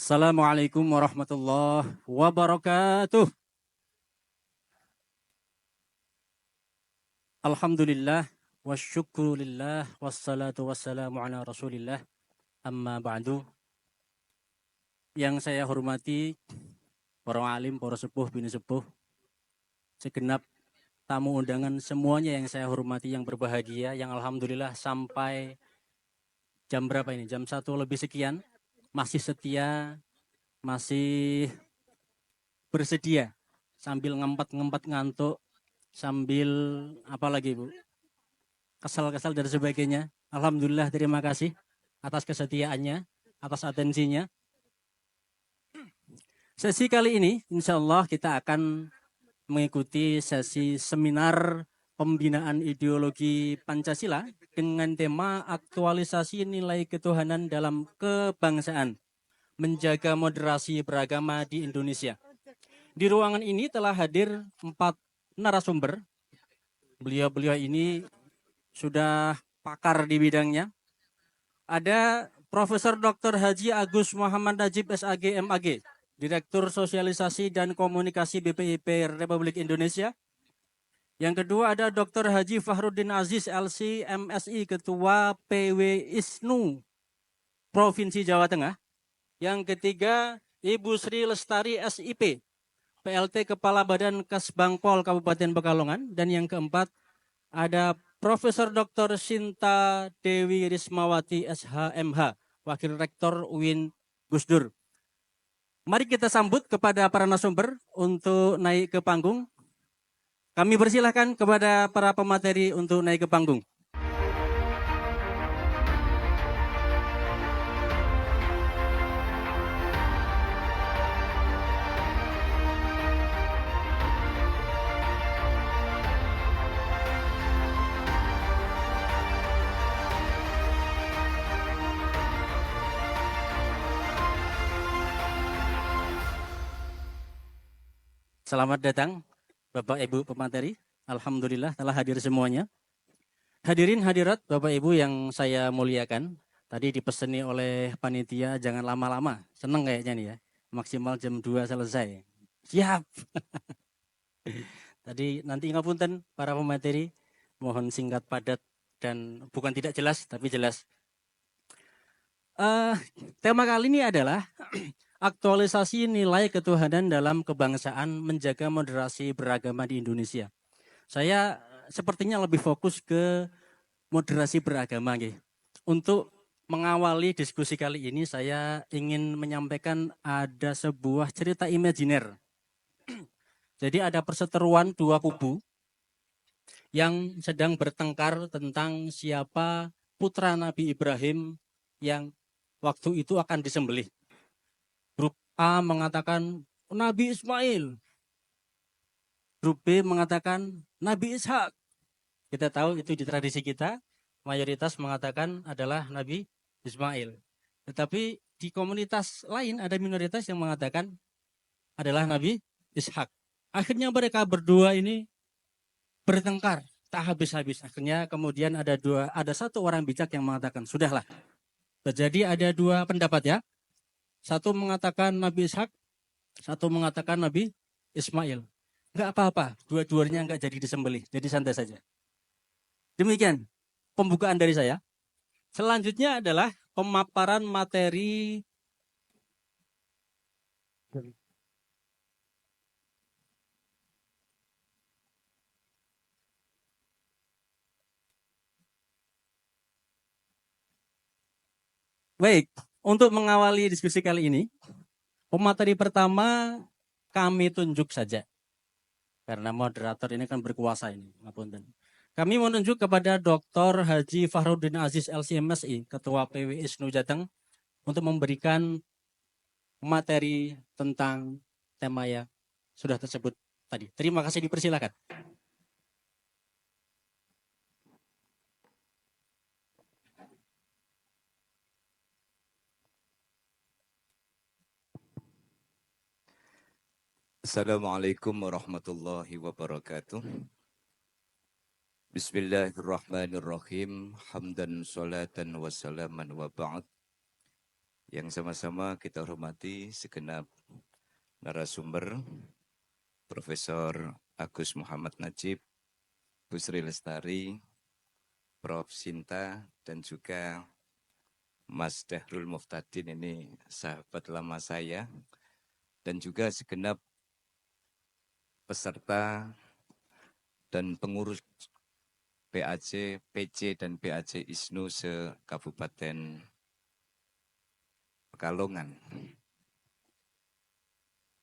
Assalamualaikum warahmatullahi wabarakatuh. Alhamdulillah wa syukurillah wassalatu wassalamu ala rasulillah amma ba'du. Yang saya hormati para alim, para sepuh, bini sepuh, segenap tamu undangan semuanya yang saya hormati, yang berbahagia, yang alhamdulillah sampai jam berapa ini? Jam 1 lebih sekian masih setia, masih bersedia sambil ngempet-ngempet ngantuk, sambil apa lagi Bu? Kesal-kesal dan sebagainya. Alhamdulillah, terima kasih atas kesetiaannya, atas atensinya. Sesi kali ini insya Allah kita akan mengikuti sesi seminar pembinaan ideologi Pancasila dengan tema aktualisasi nilai ketuhanan dalam kebangsaan, menjaga moderasi beragama di Indonesia. Di ruangan ini telah hadir 4 narasumber. Beliau-beliau ini sudah pakar di bidangnya. Ada Profesor Dr. Haji Agus Muhammad Najib SAG MAG, Direktur Sosialisasi dan Komunikasi BPIP Republik Indonesia. Yang kedua ada Dr. Haji Fahrudin Aziz LC MSI, Ketua PW ISNU Provinsi Jawa Tengah. Yang ketiga Ibu Sri Lestari SIP, PLT Kepala Badan Kasbangpol Kabupaten Pekalongan. Dan yang keempat ada Profesor Dr. Sinta Dewi Rismawati SHMH, Wakil Rektor UIN Gusdur. Mari kita sambut kepada para narasumber untuk naik ke panggung. Kami persilahkan kepada para pemateri untuk naik ke panggung. Selamat datang Bapak Ibu pemateri. Alhamdulillah telah hadir semuanya. Hadirin hadirat Bapak Ibu yang saya muliakan. Tadi dipeseni oleh panitia jangan lama-lama. Seneng kayaknya nih ya. Maksimal jam 2 selesai. Siap. Tadi nanti ngapunten para pemateri. Mohon singkat padat dan bukan tidak jelas tapi jelas. Tema kali ini adalah aktualisasi nilai ketuhanan dalam kebangsaan, menjaga moderasi beragama di Indonesia. Saya sepertinya lebih fokus ke moderasi beragama. Untuk mengawali diskusi kali ini, saya ingin menyampaikan ada sebuah cerita imajiner. Jadi ada perseteruan dua kubu yang sedang bertengkar tentang siapa putra Nabi Ibrahim yang waktu itu akan disembelih. Grup A mengatakan Nabi Ismail. Grup B mengatakan Nabi Ishak. Kita tahu itu di tradisi kita, mayoritas mengatakan adalah Nabi Ismail. Tetapi di komunitas lain ada minoritas yang mengatakan adalah Nabi Ishak. Akhirnya mereka berdua ini bertengkar tak habis-habis. Akhirnya kemudian ada satu orang bijak yang mengatakan, sudahlah. Jadi ada dua pendapat ya. Satu mengatakan Nabi Ishak, satu mengatakan Nabi Ismail. Enggak apa-apa, dua-duanya enggak jadi disembelih, jadi santai saja. Demikian pembukaan dari saya. Selanjutnya adalah pemaparan materi baik, untuk mengawali diskusi kali ini, pemateri pertama kami tunjuk saja. Karena moderator ini kan berkuasa ini, ngapunten. Kami menunjuk kepada Dr. Haji Fahrudin Aziz LCMSI, Ketua PW ISNU Jateng, untuk memberikan materi tentang tema yang sudah tersebut tadi. Terima kasih, dipersilakan. Assalamualaikum warahmatullahi wabarakatuh. Bismillahirrahmanirrahim. Hamdan salatan wa salaman wa ba'd. yang sama-sama kita hormati segenap narasumber, Profesor Agus Muhammad Najib, Bu Sri Lestari, Prof. Sinta, dan juga Mas Dahrul Muftadin, ini sahabat lama saya, dan juga segenap peserta dan pengurus PAC, PC, dan PAC ISNU se-Kabupaten Pekalongan.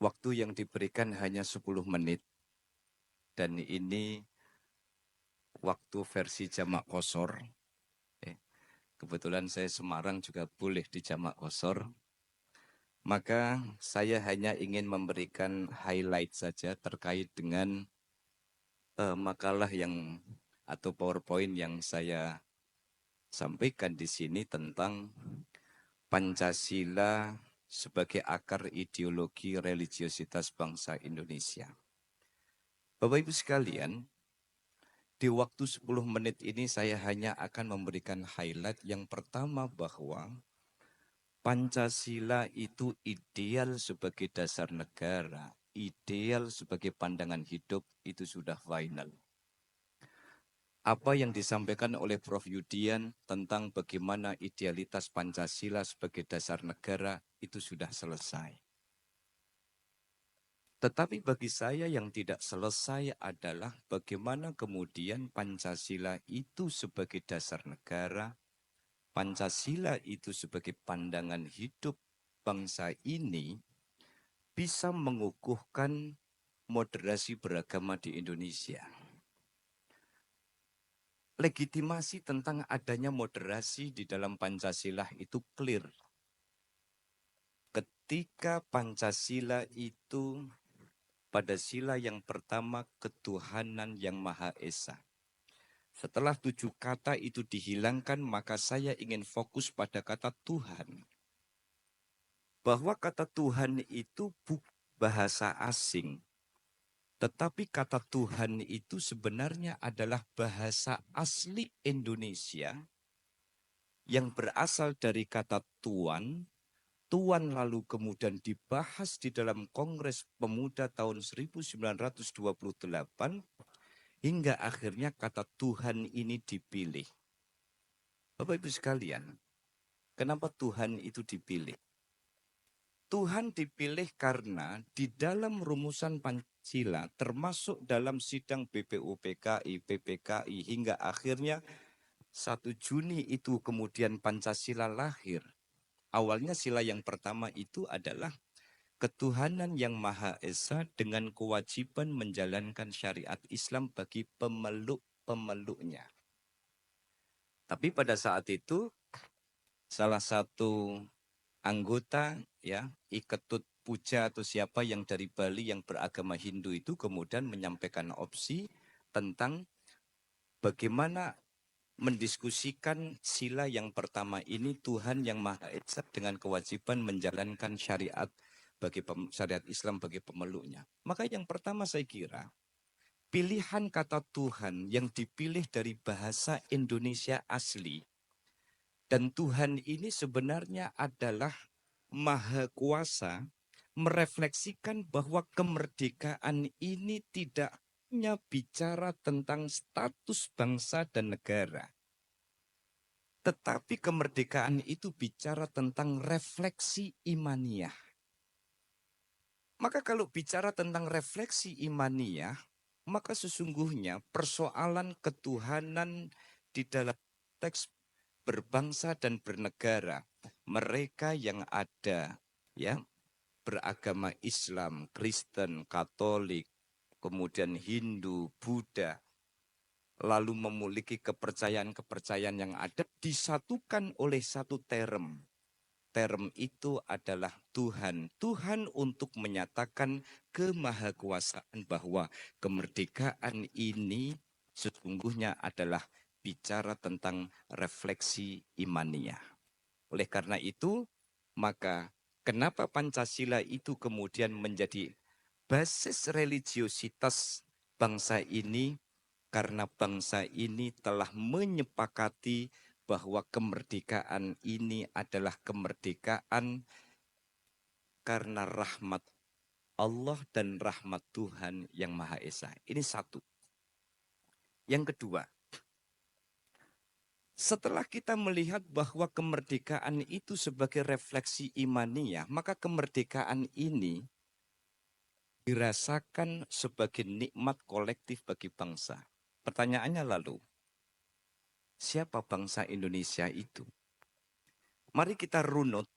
Waktu yang diberikan hanya 10 menit, dan ini waktu versi jamak qashar. Kebetulan saya Semarang juga boleh di jamak qashar. Maka saya hanya ingin memberikan highlight saja terkait dengan makalah yang atau PowerPoint yang saya sampaikan di sini tentang Pancasila sebagai akar ideologi religiositas bangsa Indonesia. Bapak Ibu sekalian, di waktu 10 menit ini saya hanya akan memberikan highlight yang pertama bahwa Pancasila itu ideal sebagai dasar negara, ideal sebagai pandangan hidup, itu sudah final. Apa yang disampaikan oleh Prof. Yudian tentang bagaimana idealitas Pancasila sebagai dasar negara itu sudah selesai. Tetapi bagi saya yang tidak selesai adalah bagaimana kemudian Pancasila itu sebagai dasar negara, Pancasila itu sebagai pandangan hidup bangsa ini bisa mengukuhkan moderasi beragama di Indonesia. Legitimasi tentang adanya moderasi di dalam Pancasila itu clear. Ketika Pancasila itu pada sila yang pertama ketuhanan yang Maha Esa. Setelah 7 kata itu dihilangkan, maka saya ingin fokus pada kata Tuhan. Bahwa kata Tuhan itu bukan bahasa asing. Tetapi kata Tuhan itu sebenarnya adalah bahasa asli Indonesia yang berasal dari kata tuan. Tuan lalu kemudian dibahas di dalam Kongres Pemuda tahun 1928 hingga akhirnya kata Tuhan ini dipilih. Bapak Ibu sekalian, kenapa Tuhan itu dipilih? Tuhan dipilih karena di dalam rumusan Pancasila termasuk dalam sidang BPUPKI, PPKI hingga akhirnya 1 Juni itu kemudian Pancasila lahir. Awalnya sila yang pertama itu adalah ketuhanan yang Maha Esa dengan kewajiban menjalankan syariat Islam bagi pemeluk-pemeluknya. Tapi pada saat itu salah satu anggota ya Iketut Puja atau siapa yang dari Bali yang beragama Hindu itu kemudian menyampaikan opsi tentang bagaimana mendiskusikan sila yang pertama ini Tuhan yang Maha Esa dengan kewajiban menjalankan syariat bagi syariat Islam bagi pemeluknya. Maka yang pertama saya kira pilihan kata Tuhan yang dipilih dari bahasa Indonesia asli. Dan Tuhan ini sebenarnya adalah Maha Kuasa, merefleksikan bahwa kemerdekaan ini tidak hanya bicara tentang status bangsa dan negara. Tetapi kemerdekaan itu bicara tentang refleksi imaniyah. Maka kalau bicara tentang refleksi imaniyah, maka sesungguhnya persoalan ketuhanan di dalam teks berbangsa dan bernegara, mereka yang ada ya beragama Islam, Kristen, Katolik, kemudian Hindu, Buddha, lalu memiliki kepercayaan-kepercayaan yang ada disatukan oleh satu term. Term itu adalah Tuhan. Tuhan untuk menyatakan kemahakuasaan bahwa kemerdekaan ini sesungguhnya adalah bicara tentang refleksi imaniah. Oleh karena itu, maka kenapa Pancasila itu kemudian menjadi basis religiositas bangsa ini? Karena bangsa ini telah menyepakati bahwa kemerdekaan ini adalah kemerdekaan karena rahmat Allah dan rahmat Tuhan yang Maha Esa. Ini satu. Yang kedua, setelah kita melihat bahwa kemerdekaan itu sebagai refleksi imaniyah, maka kemerdekaan ini dirasakan sebagai nikmat kolektif bagi bangsa. Pertanyaannya lalu, siapa bangsa Indonesia itu? Mari kita runut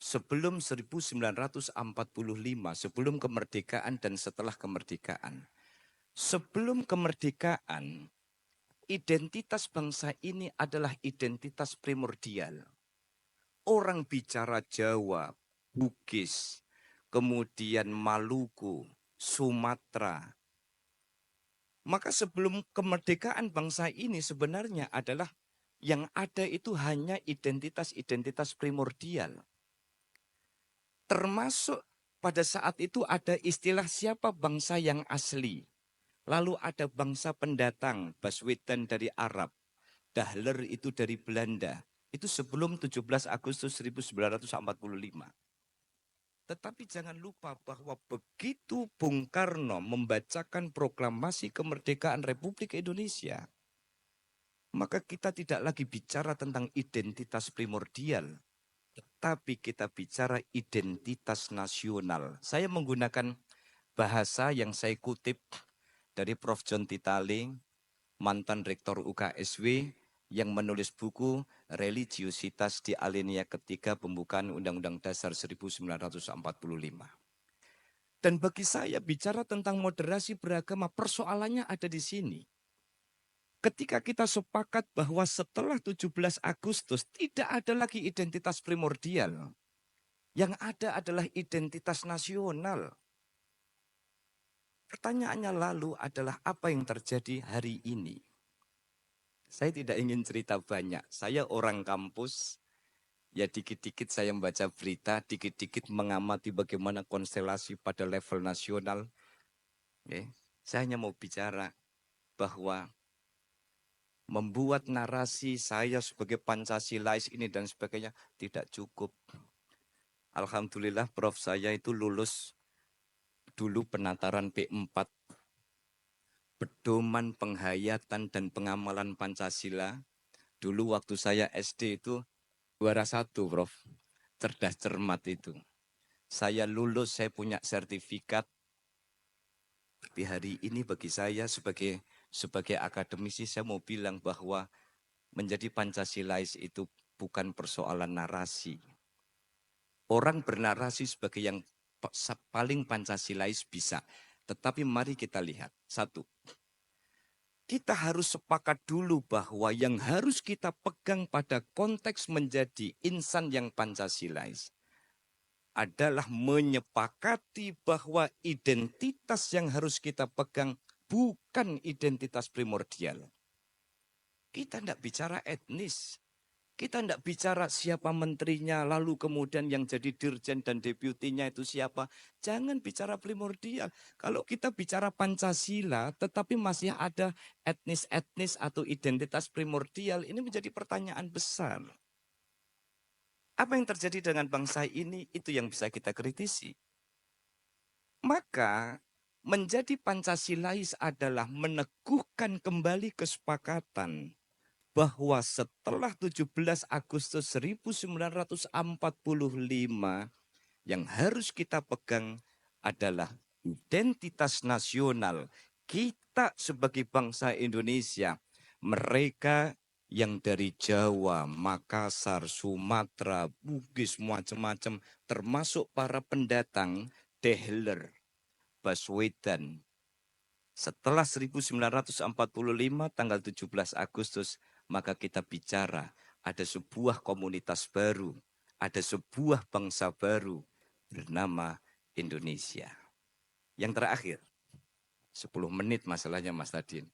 sebelum 1945, sebelum kemerdekaan dan setelah kemerdekaan. Sebelum kemerdekaan, identitas bangsa ini adalah identitas primordial. Orang bicara Jawa, Bugis, kemudian Maluku, Sumatera. Maka sebelum kemerdekaan bangsa ini sebenarnya adalah yang ada itu hanya identitas-identitas primordial. Termasuk pada saat itu ada istilah siapa bangsa yang asli. Lalu ada bangsa pendatang, Baswedan dari Arab, Dahler itu dari Belanda. Itu sebelum 17 Agustus 1945. Tetapi jangan lupa bahwa begitu Bung Karno membacakan proklamasi kemerdekaan Republik Indonesia, maka kita tidak lagi bicara tentang identitas primordial, tetapi kita bicara identitas nasional. Saya menggunakan bahasa yang saya kutip dari Prof. John Titaling, mantan Rektor UKSW, yang menulis buku Religiositas di Alinea Ketiga Pembukaan Undang-Undang Dasar 1945. Dan bagi saya bicara tentang moderasi beragama, persoalannya ada di sini. Ketika kita sepakat bahwa setelah 17 Agustus tidak ada lagi identitas primordial. Yang ada adalah identitas nasional. Pertanyaannya lalu adalah apa yang terjadi hari ini? Saya tidak ingin cerita banyak. Saya orang kampus, ya dikit-dikit saya membaca berita, dikit-dikit mengamati bagaimana konstelasi pada level nasional. Saya hanya mau bicara bahwa membuat narasi saya sebagai Pancasilais ini dan sebagainya tidak cukup. Alhamdulillah Prof saya itu lulus dulu penataran P4. Pedoman penghayatan dan pengamalan Pancasila. Dulu waktu saya SD itu juara 1, Prof. Cerdas cermat itu. Saya lulus, saya punya sertifikat. Tapi hari ini bagi saya sebagai akademisi, saya mau bilang bahwa menjadi Pancasilais itu bukan persoalan narasi. Orang bernarasi sebagai yang paling Pancasilais bisa. Tetapi mari kita lihat. Satu, kita harus sepakat dulu bahwa yang harus kita pegang pada konteks menjadi insan yang Pancasilais adalah menyepakati bahwa identitas yang harus kita pegang bukan identitas primordial. Kita tidak bicara etnis. Kita tidak bicara siapa menterinya, lalu kemudian yang jadi dirjen dan deputinya itu siapa. Jangan bicara primordial. Kalau kita bicara Pancasila, tetapi masih ada etnis-etnis atau identitas primordial, ini menjadi pertanyaan besar. Apa yang terjadi dengan bangsa ini, itu yang bisa kita kritisi. Maka menjadi Pancasilais adalah meneguhkan kembali kesepakatan bahwa setelah 17 Agustus 1945 yang harus kita pegang adalah identitas nasional kita sebagai bangsa Indonesia. Mereka yang dari Jawa, Makassar, Sumatera, Bugis, macam-macam, termasuk para pendatang, Dahler, Baswedan. Setelah 1945 tanggal 17 Agustus, maka kita bicara ada sebuah komunitas baru, ada sebuah bangsa baru bernama Indonesia. Yang terakhir, 10 menit masalahnya Mas Tadin.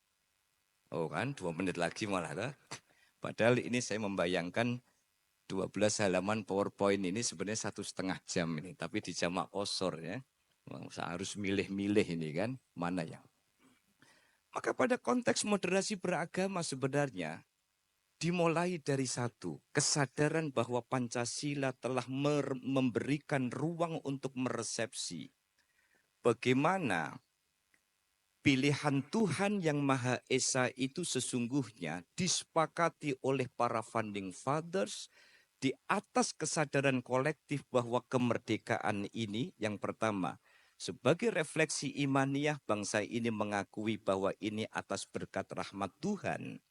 Oh kan, 2 menit lagi malah. Padahal ini saya membayangkan 12 halaman PowerPoint ini sebenarnya 1,5 jam ini. Tapi di jamak kosor ya. Saya harus milih-milih ini kan, mana yang. Maka pada konteks moderasi beragama sebenarnya, dimulai dari satu, kesadaran bahwa Pancasila telah memberikan ruang untuk meresepsi bagaimana pilihan Tuhan yang Maha Esa itu sesungguhnya disepakati oleh para founding fathers di atas kesadaran kolektif bahwa kemerdekaan ini yang pertama, sebagai refleksi imaniah bangsa ini mengakui bahwa ini atas berkat rahmat Tuhan.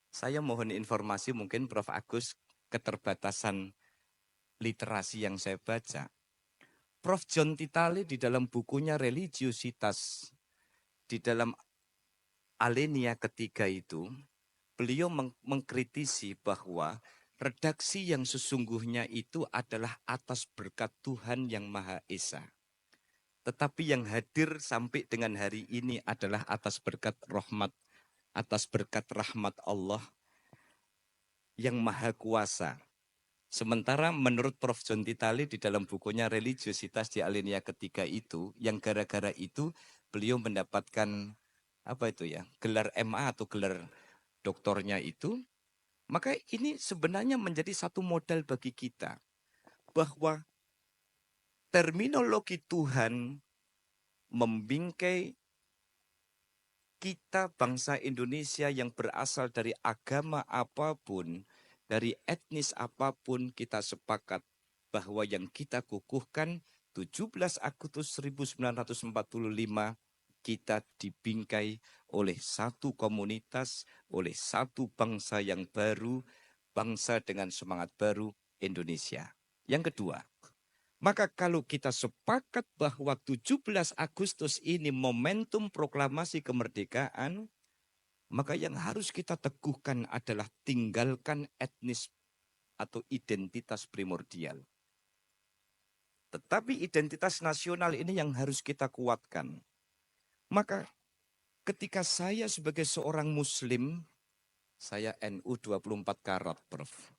Saya mohon informasi mungkin Prof. Agus keterbatasan literasi yang saya baca. Prof. John Titale di dalam bukunya Religiositas, di dalam alinea ketiga itu, beliau mengkritisi bahwa redaksi yang sesungguhnya itu adalah atas berkat Tuhan yang Maha Esa. Tetapi yang hadir sampai dengan hari ini adalah atas berkat rahmat Allah yang Maha Kuasa. Sementara menurut Prof. John Titale di dalam bukunya Religiositas di alinea ketiga itu, yang gara-gara itu beliau mendapatkan gelar MA atau gelar doktornya itu, maka ini sebenarnya menjadi satu modal bagi kita bahwa terminologi Tuhan membingkai kita bangsa Indonesia yang berasal dari agama apapun, dari etnis apapun, kita sepakat bahwa yang kita kukuhkan 17 Agustus 1945 kita dibingkai oleh satu komunitas, oleh satu bangsa yang baru, bangsa dengan semangat baru, Indonesia. Yang kedua, maka kalau kita sepakat bahwa 17 Agustus ini momentum proklamasi kemerdekaan, maka yang harus kita teguhkan adalah tinggalkan etnis atau identitas primordial. Tetapi identitas nasional ini yang harus kita kuatkan. Maka ketika saya sebagai seorang Muslim, saya NU 24 karat, Prof.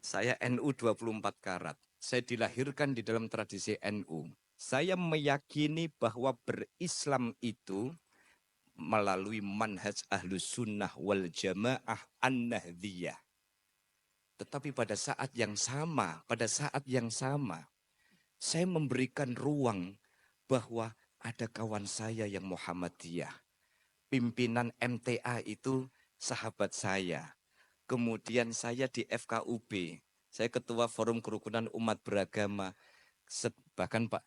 Saya NU 24 karat. Saya dilahirkan di dalam tradisi NU. Saya meyakini bahwa berislam itu melalui manhaj ahlus sunnah wal jamaah an-nahdiyah. Tetapi pada saat yang sama, saya memberikan ruang bahwa ada kawan saya yang Muhammadiyah. Pimpinan MTA itu sahabat saya. Kemudian saya di FKUB, saya ketua Forum Kerukunan Umat Beragama. Bahkan Pak,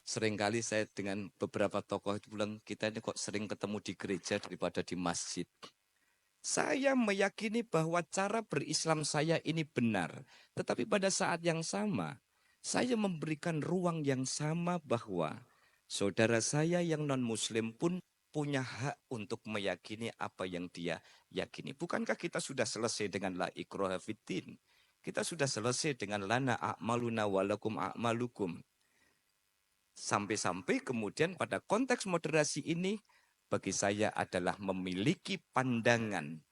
seringkali saya dengan beberapa tokoh itu bilang, kita ini kok sering ketemu di gereja daripada di masjid. Saya meyakini bahwa cara berislam saya ini benar. Tetapi pada saat yang sama, saya memberikan ruang yang sama bahwa saudara saya yang non-muslim pun punya hak untuk meyakini apa yang dia yakini. Bukankah kita sudah selesai dengan la ikraha fiddin? Kita sudah selesai dengan lana a'maluna walakum a'malukum. Sampai-sampai kemudian pada konteks moderasi ini, bagi saya adalah memiliki pandangan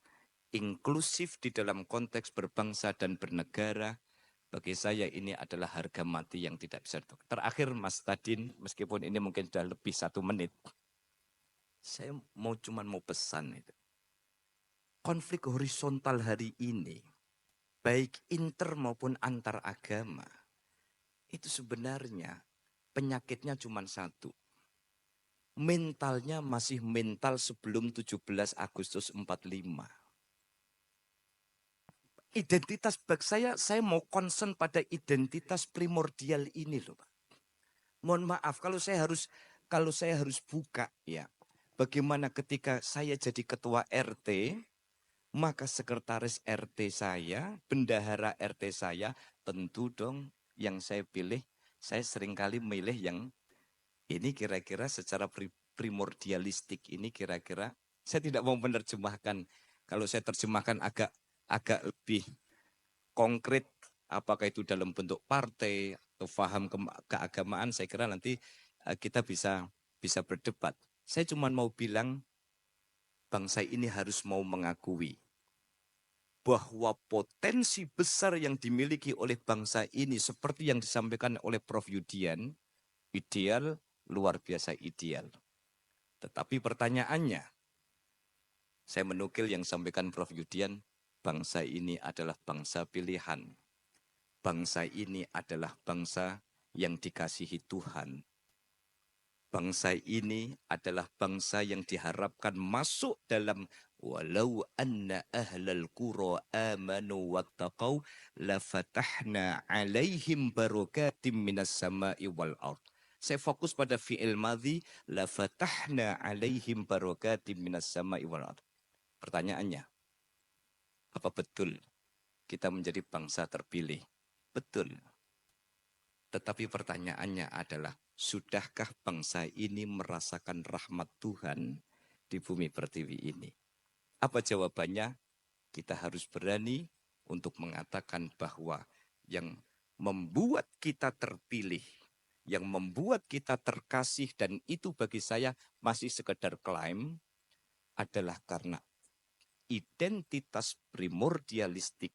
inklusif di dalam konteks berbangsa dan bernegara. Bagi saya ini adalah harga mati yang tidak bisa ditukar. Terakhir Mas Tadin, meskipun ini mungkin sudah lebih 1 menit. Saya cuma mau pesan itu. Konflik horizontal hari ini, baik inter maupun antar agama, itu sebenarnya penyakitnya cuma satu. Mentalnya masih mental sebelum 17 Agustus 45. Identitas bagi saya mau concern pada identitas primordial ini loh Pak. Mohon maaf kalau saya harus buka ya. Bagaimana ketika saya jadi ketua RT, maka sekretaris RT saya, bendahara RT saya, tentu dong yang saya pilih, saya seringkali milih yang ini kira-kira secara primordialistik ini kira-kira, saya tidak mau menerjemahkan, kalau saya terjemahkan agak lebih konkret, apakah itu dalam bentuk partai atau paham keagamaan, saya kira nanti kita bisa berdebat. Saya cuma mau bilang bangsa ini harus mau mengakui bahwa potensi besar yang dimiliki oleh bangsa ini seperti yang disampaikan oleh Prof. Yudian, ideal, luar biasa ideal. Tetapi pertanyaannya, Saya menukil yang sampaikan Prof. Yudian, bangsa ini adalah bangsa pilihan. Bangsa ini adalah bangsa yang dikasihi Tuhan. Bangsa ini adalah bangsa yang diharapkan masuk dalam walau anna ahlal qura amanu wattaqau lafatahna alaihim barakatim minas sama'i wal ard. Saya fokus pada fi'il madhi lafatahna alaihim barakatim minas sama'i wal ard. Pertanyaannya, apa betul kita menjadi bangsa terpilih? Betul. Tetapi pertanyaannya adalah, sudahkah bangsa ini merasakan rahmat Tuhan di bumi pertiwi ini? Apa jawabannya? Kita harus berani untuk mengatakan bahwa yang membuat kita terpilih, yang membuat kita terkasih, dan itu bagi saya masih sekedar klaim, adalah karena identitas primordialistik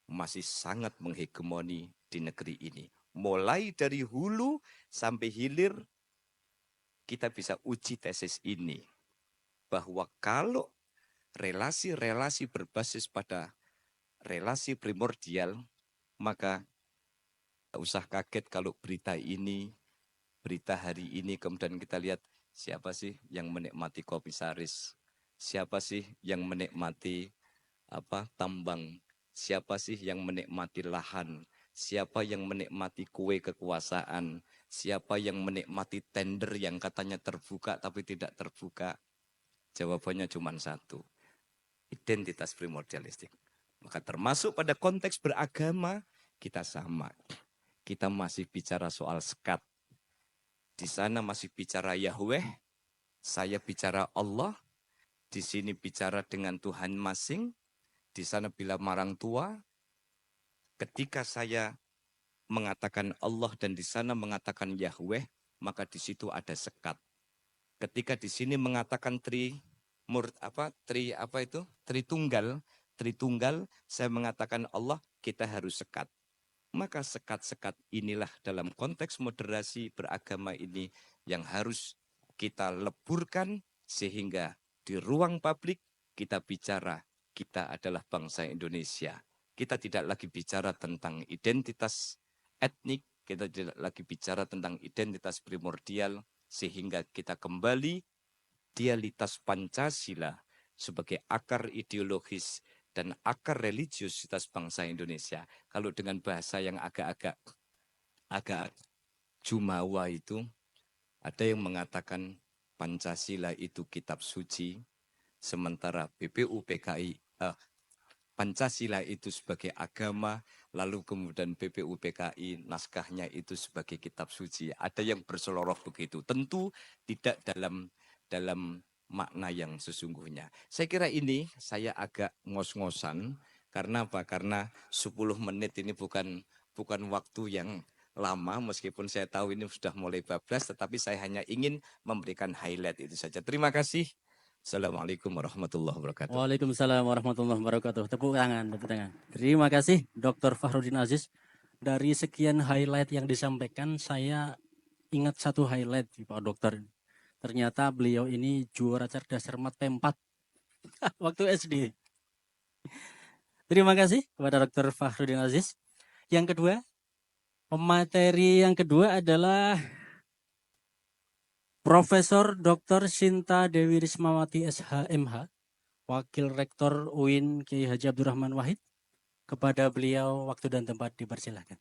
masih sangat menghegemoni di negeri ini. Mulai dari hulu sampai hilir, kita bisa uji tesis ini. Bahwa kalau relasi-relasi berbasis pada relasi primordial, maka tak usah kaget kalau berita ini, berita hari ini, kemudian kita lihat siapa sih yang menikmati kopi saris, siapa sih yang menikmati tambang, siapa sih yang menikmati lahan, siapa yang menikmati kue kekuasaan, siapa yang menikmati tender yang katanya terbuka tapi tidak terbuka. Jawabannya cuma satu, identitas primordialistik. Maka termasuk pada konteks beragama, kita sama. Kita masih bicara soal sekat. Di sana masih bicara Yahweh, saya bicara Allah, di sini bicara dengan Tuhan masing, di sana bila marang tua, ketika saya mengatakan Allah dan di sana mengatakan Yahweh, maka di situ ada sekat. Ketika di sini mengatakan Tritunggal, saya mengatakan Allah, kita harus sekat. Maka sekat-sekat inilah dalam konteks moderasi beragama ini yang harus kita leburkan sehingga di ruang publik kita bicara, kita adalah bangsa Indonesia. Kita tidak lagi bicara tentang identitas etnik, kita tidak lagi bicara tentang identitas primordial, sehingga kita kembali dialitas Pancasila sebagai akar ideologis dan akar religiositas bangsa Indonesia. Kalau dengan bahasa yang agak jumawa itu, ada yang mengatakan Pancasila itu kitab suci, sementara Pancasila itu sebagai agama, lalu kemudian BPUPKI naskahnya itu sebagai kitab suci. Ada yang berseloroh begitu. Tentu tidak dalam makna yang sesungguhnya. Saya kira ini saya agak ngos-ngosan. Karena apa? Karena 10 menit ini bukan waktu yang lama, meskipun saya tahu ini sudah mulai bablas, tetapi saya hanya ingin memberikan highlight itu saja. Terima kasih. Assalamualaikum warahmatullahi wabarakatuh. Waalaikumsalam warahmatullahi wabarakatuh. Tepuk tangan, tepuk tangan. Terima kasih Dr. Fakhrudin Aziz. Dari sekian highlight yang disampaikan, saya ingat satu highlight Pak Dokter. Ternyata beliau ini juara cerdas cermat P4 waktu SD. Terima kasih kepada Dr. Fakhrudin Aziz. Yang kedua, pemateri yang kedua adalah Profesor Dr. Sinta Dewi Rismawati SHMH, Wakil Rektor UIN Kiai Haji Abdurrahman Wahid. Kepada beliau waktu dan tempat dipersilakan.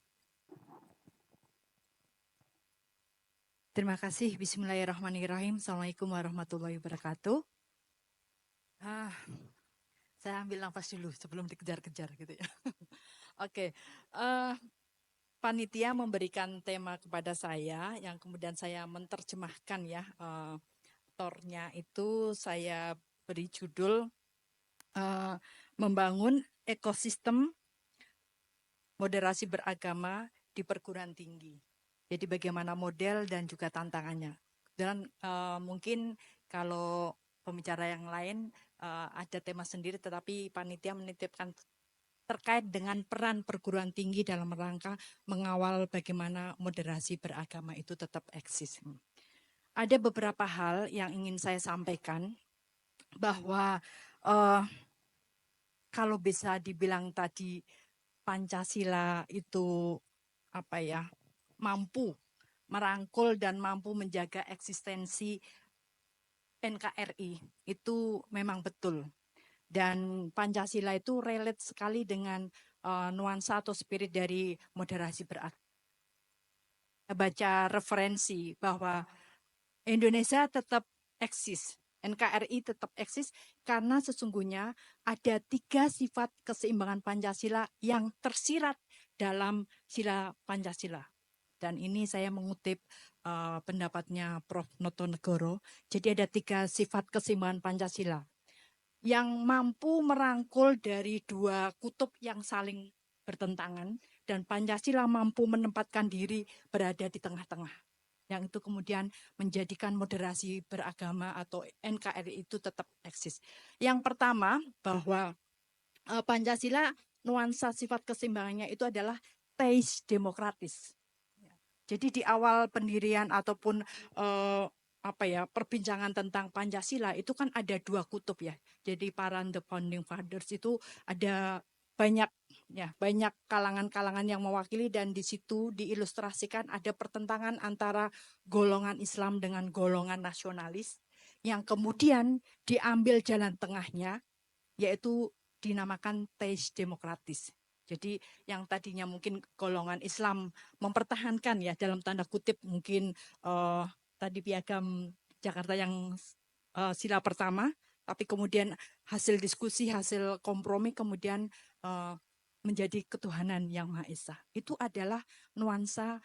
Terima kasih. Bismillahirrahmanirrahim. Assalamualaikum warahmatullahi wabarakatuh. Saya ambil nafas dulu sebelum dikejar-kejar gitu ya. Oke. Panitia memberikan tema kepada saya yang kemudian saya menerjemahkan ya. Tornya itu saya beri judul membangun ekosistem moderasi beragama di perguruan tinggi. Jadi bagaimana model dan juga tantangannya. Dan mungkin kalau pembicara yang lain ada tema sendiri, tetapi panitia menitipkan terkait dengan peran perguruan tinggi dalam rangka mengawal bagaimana moderasi beragama itu tetap eksis. Ada beberapa hal yang ingin saya sampaikan bahwa eh, kalau bisa dibilang tadi Pancasila itu apa ya, mampu merangkul dan mampu menjaga eksistensi NKRI, itu memang betul. Dan Pancasila itu relate sekali dengan nuansa atau spirit dari moderasi beragama. Baca referensi bahwa Indonesia tetap eksis, NKRI tetap eksis karena sesungguhnya ada 3 sifat keseimbangan Pancasila yang tersirat dalam sila Pancasila. Dan ini saya mengutip pendapatnya Prof. Notonegoro. Jadi ada 3 sifat keseimbangan Pancasila yang mampu merangkul dari 2 kutub yang saling bertentangan, dan Pancasila mampu menempatkan diri berada di tengah-tengah. Yang itu kemudian menjadikan moderasi beragama atau NKRI itu tetap eksis. Yang pertama, bahwa Pancasila nuansa sifat keseimbangannya itu adalah teis demokratis. Jadi di awal pendirian ataupun perbincangan tentang Pancasila itu kan ada 2 kutub ya. Jadi para the founding fathers itu ada banyak kalangan-kalangan yang mewakili, dan di situ diilustrasikan ada pertentangan antara golongan Islam dengan golongan nasionalis yang kemudian diambil jalan tengahnya, yaitu dinamakan teis demokratis. Jadi yang tadinya mungkin golongan Islam mempertahankan ya dalam tanda kutip mungkin tadi piagam Jakarta yang sila pertama, tapi kemudian hasil diskusi, hasil kompromi kemudian menjadi ketuhanan yang Maha Esa. Itu adalah nuansa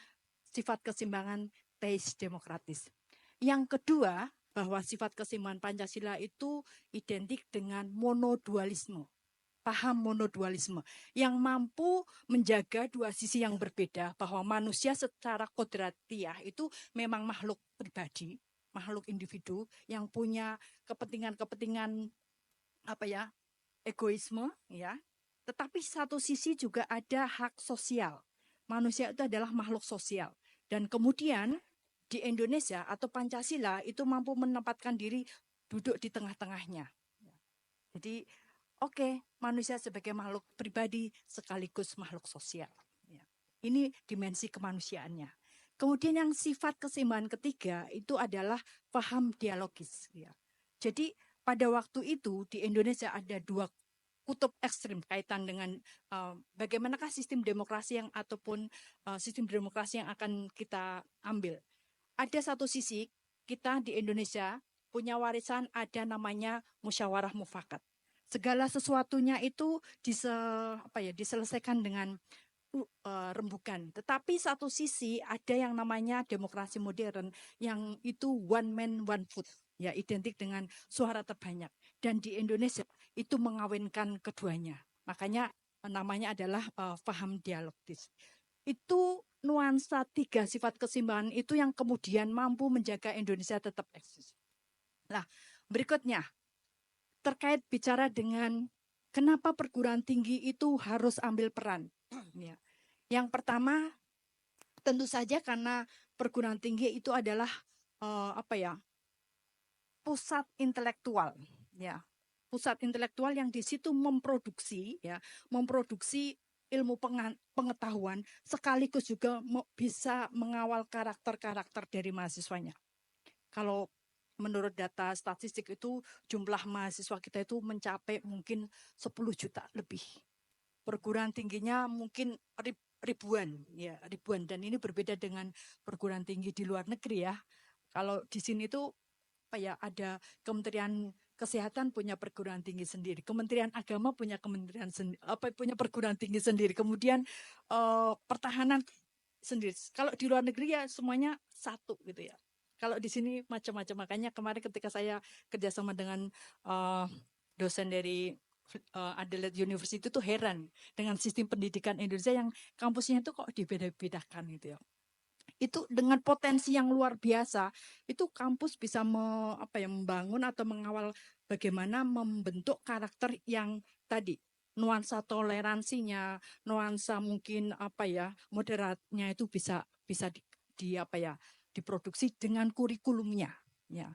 sifat keseimbangan teis demokratis. Yang kedua, bahwa sifat keseimbangan Pancasila itu identik dengan monodualisme. Paham monodualisme yang mampu menjaga 2 sisi yang berbeda, bahwa manusia secara kodratiah itu memang makhluk pribadi, makhluk individu yang punya kepentingan-kepentingan egoisme ya. Tetapi satu sisi juga ada hak sosial. Manusia itu adalah makhluk sosial, dan kemudian di Indonesia atau Pancasila itu mampu menempatkan diri duduk di tengah-tengahnya. Jadi manusia sebagai makhluk pribadi sekaligus makhluk sosial. Ini dimensi kemanusiaannya. Kemudian yang sifat keseimbangan ketiga itu adalah paham dialogis. Jadi pada waktu itu di Indonesia ada 2 kutub ekstrim kaitan dengan bagaimanakah sistem demokrasi sistem demokrasi yang akan kita ambil. Ada satu sisi kita di Indonesia punya warisan ada namanya musyawarah mufakat. Segala sesuatunya itu diselesaikan dengan rembukan. Tetapi satu sisi ada yang namanya demokrasi modern yang itu one man one vote, ya identik dengan suara terbanyak. Dan di Indonesia itu mengawinkan keduanya. Makanya namanya adalah paham dialogis. Itu nuansa 3 sifat keseimbangan itu yang kemudian mampu menjaga Indonesia tetap eksis. Nah, berikutnya terkait bicara dengan kenapa perguruan tinggi itu harus ambil peran. Yang pertama, tentu saja karena perguruan tinggi itu adalah pusat intelektual, ya, pusat intelektual yang di situ memproduksi ilmu pengetahuan sekaligus juga bisa mengawal karakter-karakter dari mahasiswanya. Kalau menurut data statistik itu jumlah mahasiswa kita itu mencapai mungkin 10 juta lebih. Perguruan tingginya mungkin ribuan, dan ini berbeda dengan perguruan tinggi di luar negeri ya. Kalau di sini tuh ada Kementerian Kesehatan punya perguruan tinggi sendiri, Kementerian Agama punya perguruan tinggi sendiri, kemudian pertahanan sendiri. Kalau di luar negeri ya semuanya satu gitu ya. Kalau di sini macam-macam. Makanya kemarin ketika saya kerjasama dengan dosen dari Adelaide University itu heran dengan sistem pendidikan Indonesia yang kampusnya itu kok dibeda-bedakan gitu ya. Itu dengan potensi yang luar biasa, itu kampus bisa membangun atau mengawal bagaimana membentuk karakter yang tadi nuansa toleransinya, nuansa mungkin moderatnya itu bisa diproduksi dengan kurikulumnya ya.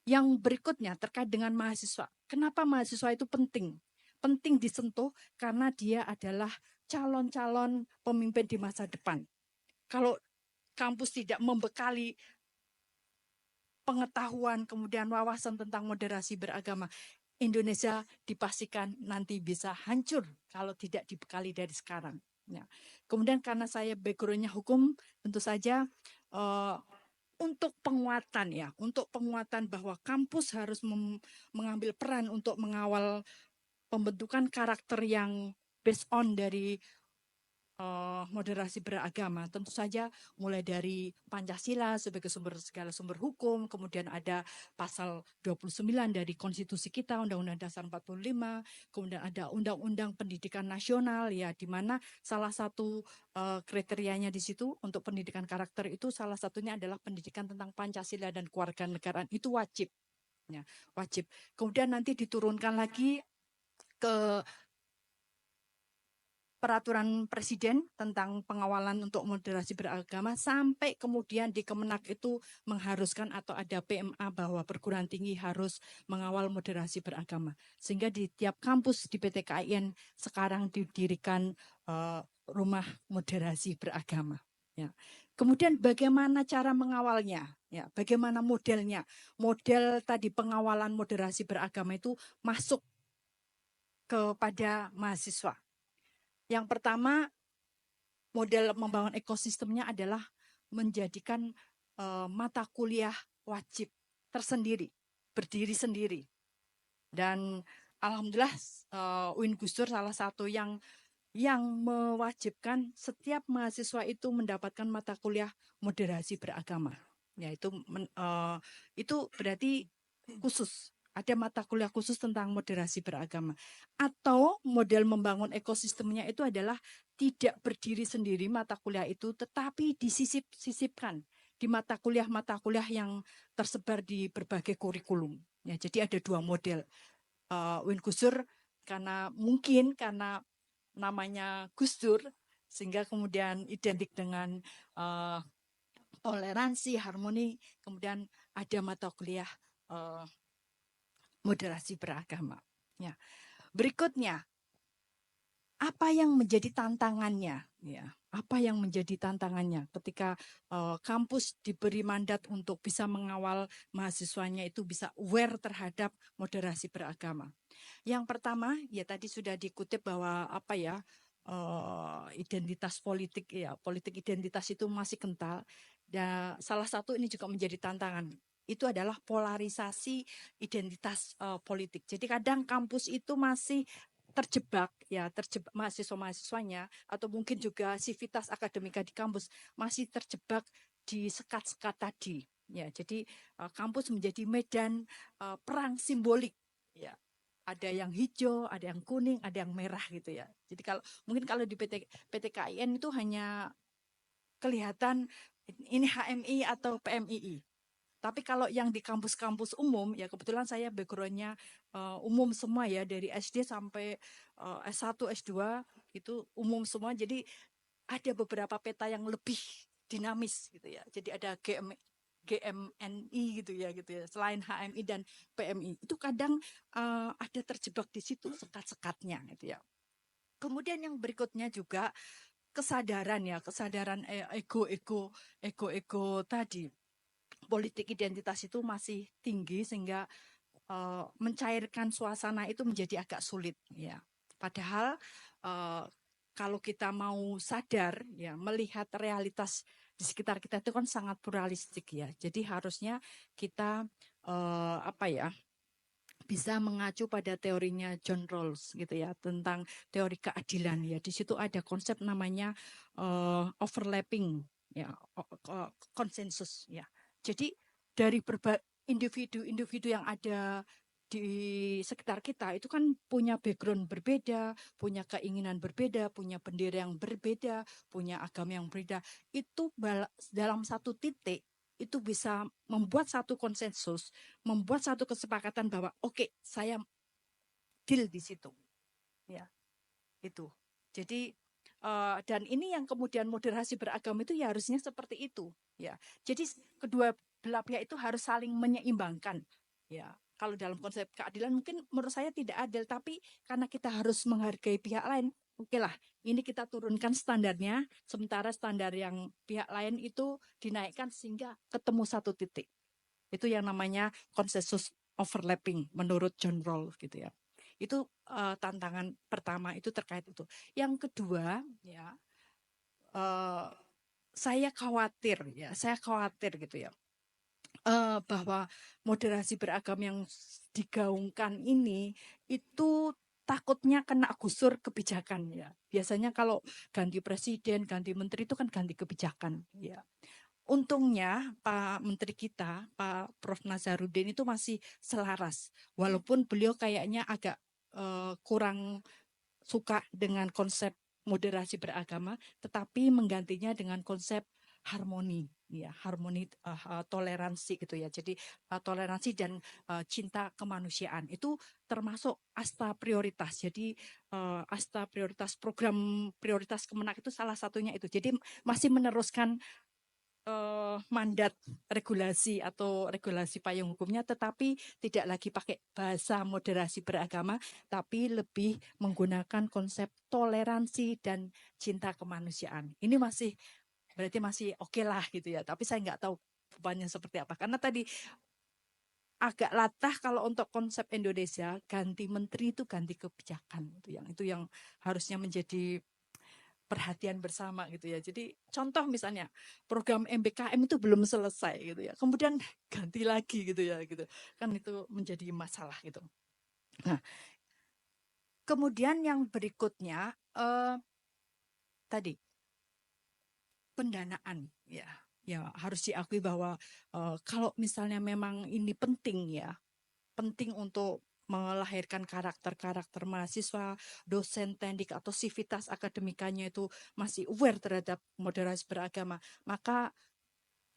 Yang berikutnya terkait dengan mahasiswa. Kenapa mahasiswa itu penting? Penting disentuh karena dia adalah calon-calon pemimpin di masa depan. Kalau kampus tidak membekali pengetahuan, kemudian wawasan tentang moderasi beragama, Indonesia dipastikan nanti bisa hancur kalau tidak dibekali dari sekarang. Ya. Kemudian karena saya background-nya hukum, tentu saja eh, untuk penguatan bahwa kampus harus mengambil peran untuk mengawal pembentukan karakter yang based on dari moderasi beragama. Tentu saja mulai dari Pancasila sebagai segala sumber hukum, kemudian ada pasal 29 dari konstitusi kita, Undang-Undang Dasar 45, kemudian ada Undang-Undang Pendidikan Nasional, ya, di mana salah satu kriterianya di situ untuk pendidikan karakter itu salah satunya adalah pendidikan tentang Pancasila dan kewarganegaraan, itu wajib. Ya, wajib. Kemudian nanti diturunkan lagi ke peraturan presiden tentang pengawalan untuk moderasi beragama, sampai kemudian di Kemenak itu mengharuskan atau ada PMA bahwa perguruan tinggi harus mengawal moderasi beragama. Sehingga di tiap kampus di PTKIN sekarang didirikan rumah moderasi beragama. Ya. Kemudian bagaimana cara mengawalnya? Ya, bagaimana modelnya? Model tadi pengawalan moderasi beragama itu masuk kepada mahasiswa. Yang pertama, model membangun ekosistemnya adalah menjadikan mata kuliah wajib tersendiri, berdiri sendiri. Dan alhamdulillah UIN Gus Dur salah satu yang mewajibkan setiap mahasiswa itu mendapatkan mata kuliah moderasi beragama. Ya, itu berarti khusus. Ada mata kuliah khusus tentang moderasi beragama. Atau model membangun ekosistemnya itu adalah tidak berdiri sendiri mata kuliah itu, tetapi disisip-sisipkan di mata kuliah yang tersebar di berbagai kurikulum. Ya, jadi ada dua model. UIN Gus Dur karena namanya Gus Dur, sehingga kemudian identik dengan toleransi, harmoni, kemudian ada mata kuliah moderasi beragama. Ya. Berikutnya, apa yang menjadi tantangannya? Ya, apa yang menjadi tantangannya ketika kampus diberi mandat untuk bisa mengawal mahasiswanya itu bisa aware terhadap moderasi beragama? Yang pertama, ya tadi sudah dikutip bahwa identitas politik, ya, politik identitas itu masih kental. Dan salah satu ini juga menjadi tantangan. Itu adalah polarisasi identitas politik. Jadi kadang kampus itu masih terjebak mahasiswa-mahasiswanya atau mungkin juga sivitas akademika di kampus masih terjebak di sekat-sekat tadi. Ya, jadi kampus menjadi medan perang simbolik. Ya, ada yang hijau, ada yang kuning, ada yang merah gitu ya. Jadi kalau di PTKIN itu hanya kelihatan ini HMI atau PMII. Tapi kalau yang di kampus-kampus umum, ya kebetulan saya background-nya umum semua ya, dari SD sampai S1, S2 itu umum semua. Jadi ada beberapa peta yang lebih dinamis gitu ya. Jadi ada GMNI gitu ya. Selain HMI dan PMI itu kadang ada terjebak di situ sekat-sekatnya gitu ya. Kemudian yang berikutnya juga kesadaran ego tadi. Politik identitas itu masih tinggi sehingga mencairkan suasana itu menjadi agak sulit ya. Padahal kalau kita mau sadar ya, melihat realitas di sekitar kita itu kan sangat pluralistik ya. Jadi harusnya kita bisa mengacu pada teorinya John Rawls gitu ya, tentang teori keadilan ya. Di situ ada konsep namanya overlapping ya, konsensus ya. Jadi dari individu-individu yang ada di sekitar kita itu kan punya background berbeda, punya keinginan berbeda, punya bendera yang berbeda, punya agama yang berbeda. Itu dalam satu titik itu bisa membuat satu konsensus, membuat satu kesepakatan bahwa oke, saya deal di situ. Ya, itu. Jadi dan ini yang kemudian moderasi beragama itu ya harusnya seperti itu ya. Jadi kedua belah pihak itu harus saling menyeimbangkan. Ya, kalau dalam konsep keadilan mungkin menurut saya tidak adil, tapi karena kita harus menghargai pihak lain, oke lah, ini kita turunkan standarnya, sementara standar yang pihak lain itu dinaikkan sehingga ketemu satu titik. Itu yang namanya konsensus overlapping menurut John Rawls gitu ya. Itu tantangan pertama itu terkait itu. Yang kedua ya, saya khawatir gitu ya, bahwa moderasi beragam yang digaungkan ini itu takutnya kena gusur kebijakan ya. Biasanya kalau ganti presiden, ganti menteri itu kan ganti kebijakan ya. Untungnya Pak Menteri kita, Pak Prof. Nazarudin itu masih selaras. Walaupun beliau kayaknya agak kurang suka dengan konsep moderasi beragama, tetapi menggantinya dengan konsep harmoni, ya harmoni, toleransi gitu ya. Jadi toleransi dan cinta kemanusiaan itu termasuk asta prioritas. Jadi asta prioritas, program prioritas Kemenak itu salah satunya itu. Jadi masih meneruskan mandat regulasi atau regulasi payung hukumnya, tetapi tidak lagi pakai bahasa moderasi beragama, tapi lebih menggunakan konsep toleransi dan cinta kemanusiaan. Ini berarti masih oke lah gitu ya. Tapi saya nggak tahu depannya seperti apa. Karena tadi agak latah kalau untuk konsep Indonesia, ganti menteri itu ganti kebijakan. Itu yang harusnya menjadi perhatian bersama gitu ya. Jadi contoh misalnya program MBKM itu belum selesai gitu ya. Kemudian ganti lagi gitu ya gitu. Kan itu menjadi masalah gitu. Nah, kemudian yang berikutnya tadi pendanaan ya. Ya harus diakui bahwa kalau misalnya memang ini penting ya, penting untuk melahirkan karakter-karakter mahasiswa, dosen, teknik, atau sivitas akademikanya itu masih aware terhadap moderasi beragama, maka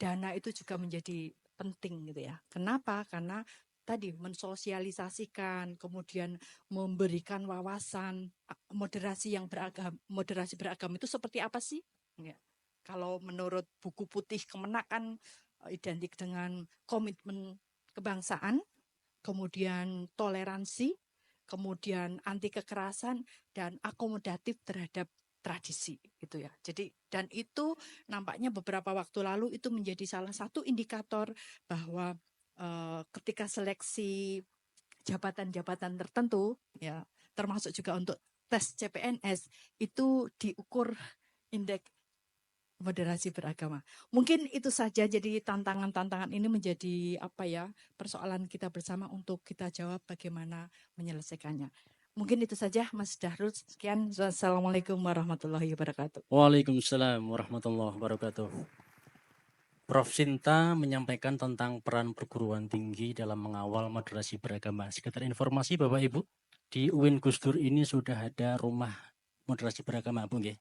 dana itu juga menjadi penting gitu ya. Kenapa? Karena tadi mensosialisasikan, kemudian memberikan wawasan moderasi beragam itu seperti apa sih? Ya. Kalau menurut buku putih Kemenak kan identik dengan komitmen kebangsaan, kemudian toleransi, kemudian anti kekerasan dan akomodatif terhadap tradisi gitu ya. Jadi dan itu nampaknya beberapa waktu lalu itu menjadi salah satu indikator bahwa ketika seleksi jabatan-jabatan tertentu ya, termasuk juga untuk tes CPNS itu diukur indeks moderasi beragama. Mungkin itu saja, jadi tantangan-tantangan ini menjadi persoalan kita bersama untuk kita jawab bagaimana menyelesaikannya. Mungkin itu saja Mas Dahrul. Sekian. Wassalamualaikum warahmatullahi wabarakatuh. Waalaikumsalam warahmatullahi wabarakatuh. Prof. Sinta menyampaikan tentang peran perguruan tinggi dalam mengawal moderasi beragama. Sekedar informasi Bapak Ibu, di UIN Gus Dur ini sudah ada rumah moderasi beragama, Bu nggih.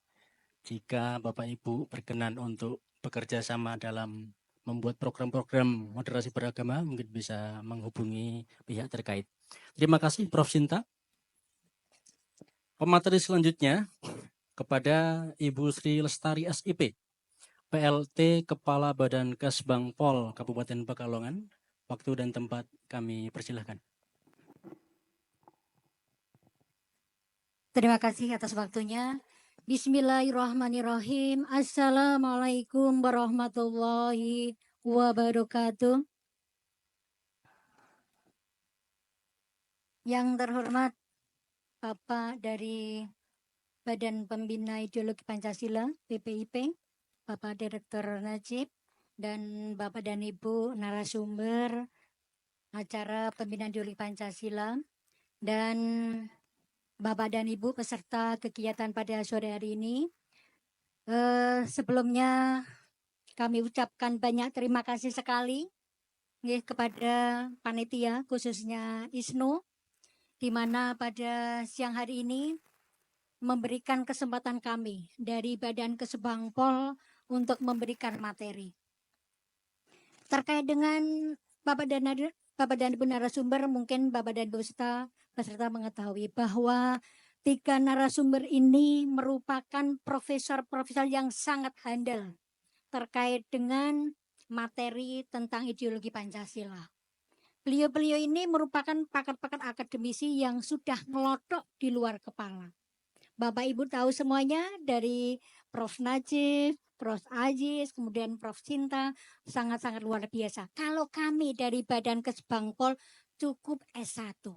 Jika Bapak Ibu berkenan untuk bekerja sama dalam membuat program-program moderasi beragama, mungkin bisa menghubungi pihak terkait. Terima kasih Prof. Sinta. Pemateri selanjutnya kepada Ibu Sri Lestari SIP, PLT Kepala Badan Kesbangpol Kabupaten Pekalongan. Waktu dan tempat kami persilahkan. Terima kasih atas waktunya. Bismillahirrahmanirrahim. Assalamualaikum warahmatullahi wabarakatuh. Yang terhormat Bapak dari Badan Pembina Ideologi Pancasila, BPIP, Bapak Direktur Najib, dan Bapak dan Ibu narasumber acara Pembinaan Ideologi Pancasila, dan Bapak dan Ibu peserta kegiatan pada sore hari ini. Sebelumnya kami ucapkan banyak terima kasih sekali kepada panitia khususnya ISNU, di mana pada siang hari ini memberikan kesempatan kami dari Badan Kesbangpol untuk memberikan materi. Terkait dengan Bapak dan Ibu narasumber, mungkin Bapak dan Ibu peserta mengetahui bahwa 3 narasumber ini merupakan profesor-profesor yang sangat handal terkait dengan materi tentang ideologi Pancasila. Beliau-beliau ini merupakan pakar-pakar akademisi yang sudah ngelotok di luar kepala. Bapak Ibu tahu semuanya dari Prof. Najib, Prof. Aziz, kemudian Prof. Sinta, sangat-sangat luar biasa. Kalau kami dari Badan Kesbangpol cukup S1.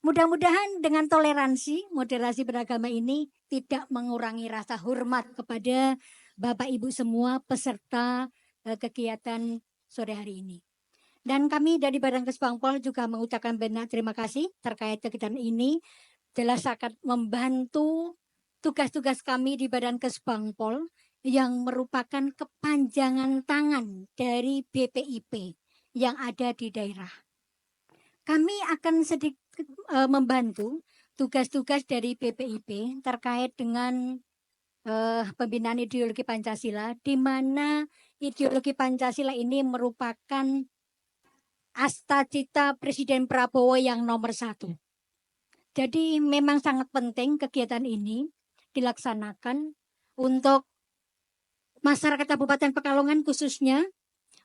Mudah-mudahan dengan toleransi, moderasi beragama ini tidak mengurangi rasa hormat kepada Bapak Ibu semua peserta kegiatan sore hari ini. Dan kami dari Badan Kesbangpol juga mengucapkan banyak terima kasih terkait kegiatan ini. Jelas akan membantu tugas-tugas kami di Badan Kesbangpol yang merupakan kepanjangan tangan dari BPIP yang ada di daerah. Kami akan sedikit membantu tugas-tugas dari BPIP terkait dengan pembinaan ideologi Pancasila, di mana ideologi Pancasila ini merupakan asta cita Presiden Prabowo yang nomor 1. Jadi memang sangat penting kegiatan ini dilaksanakan untuk masyarakat Kabupaten Pekalongan khususnya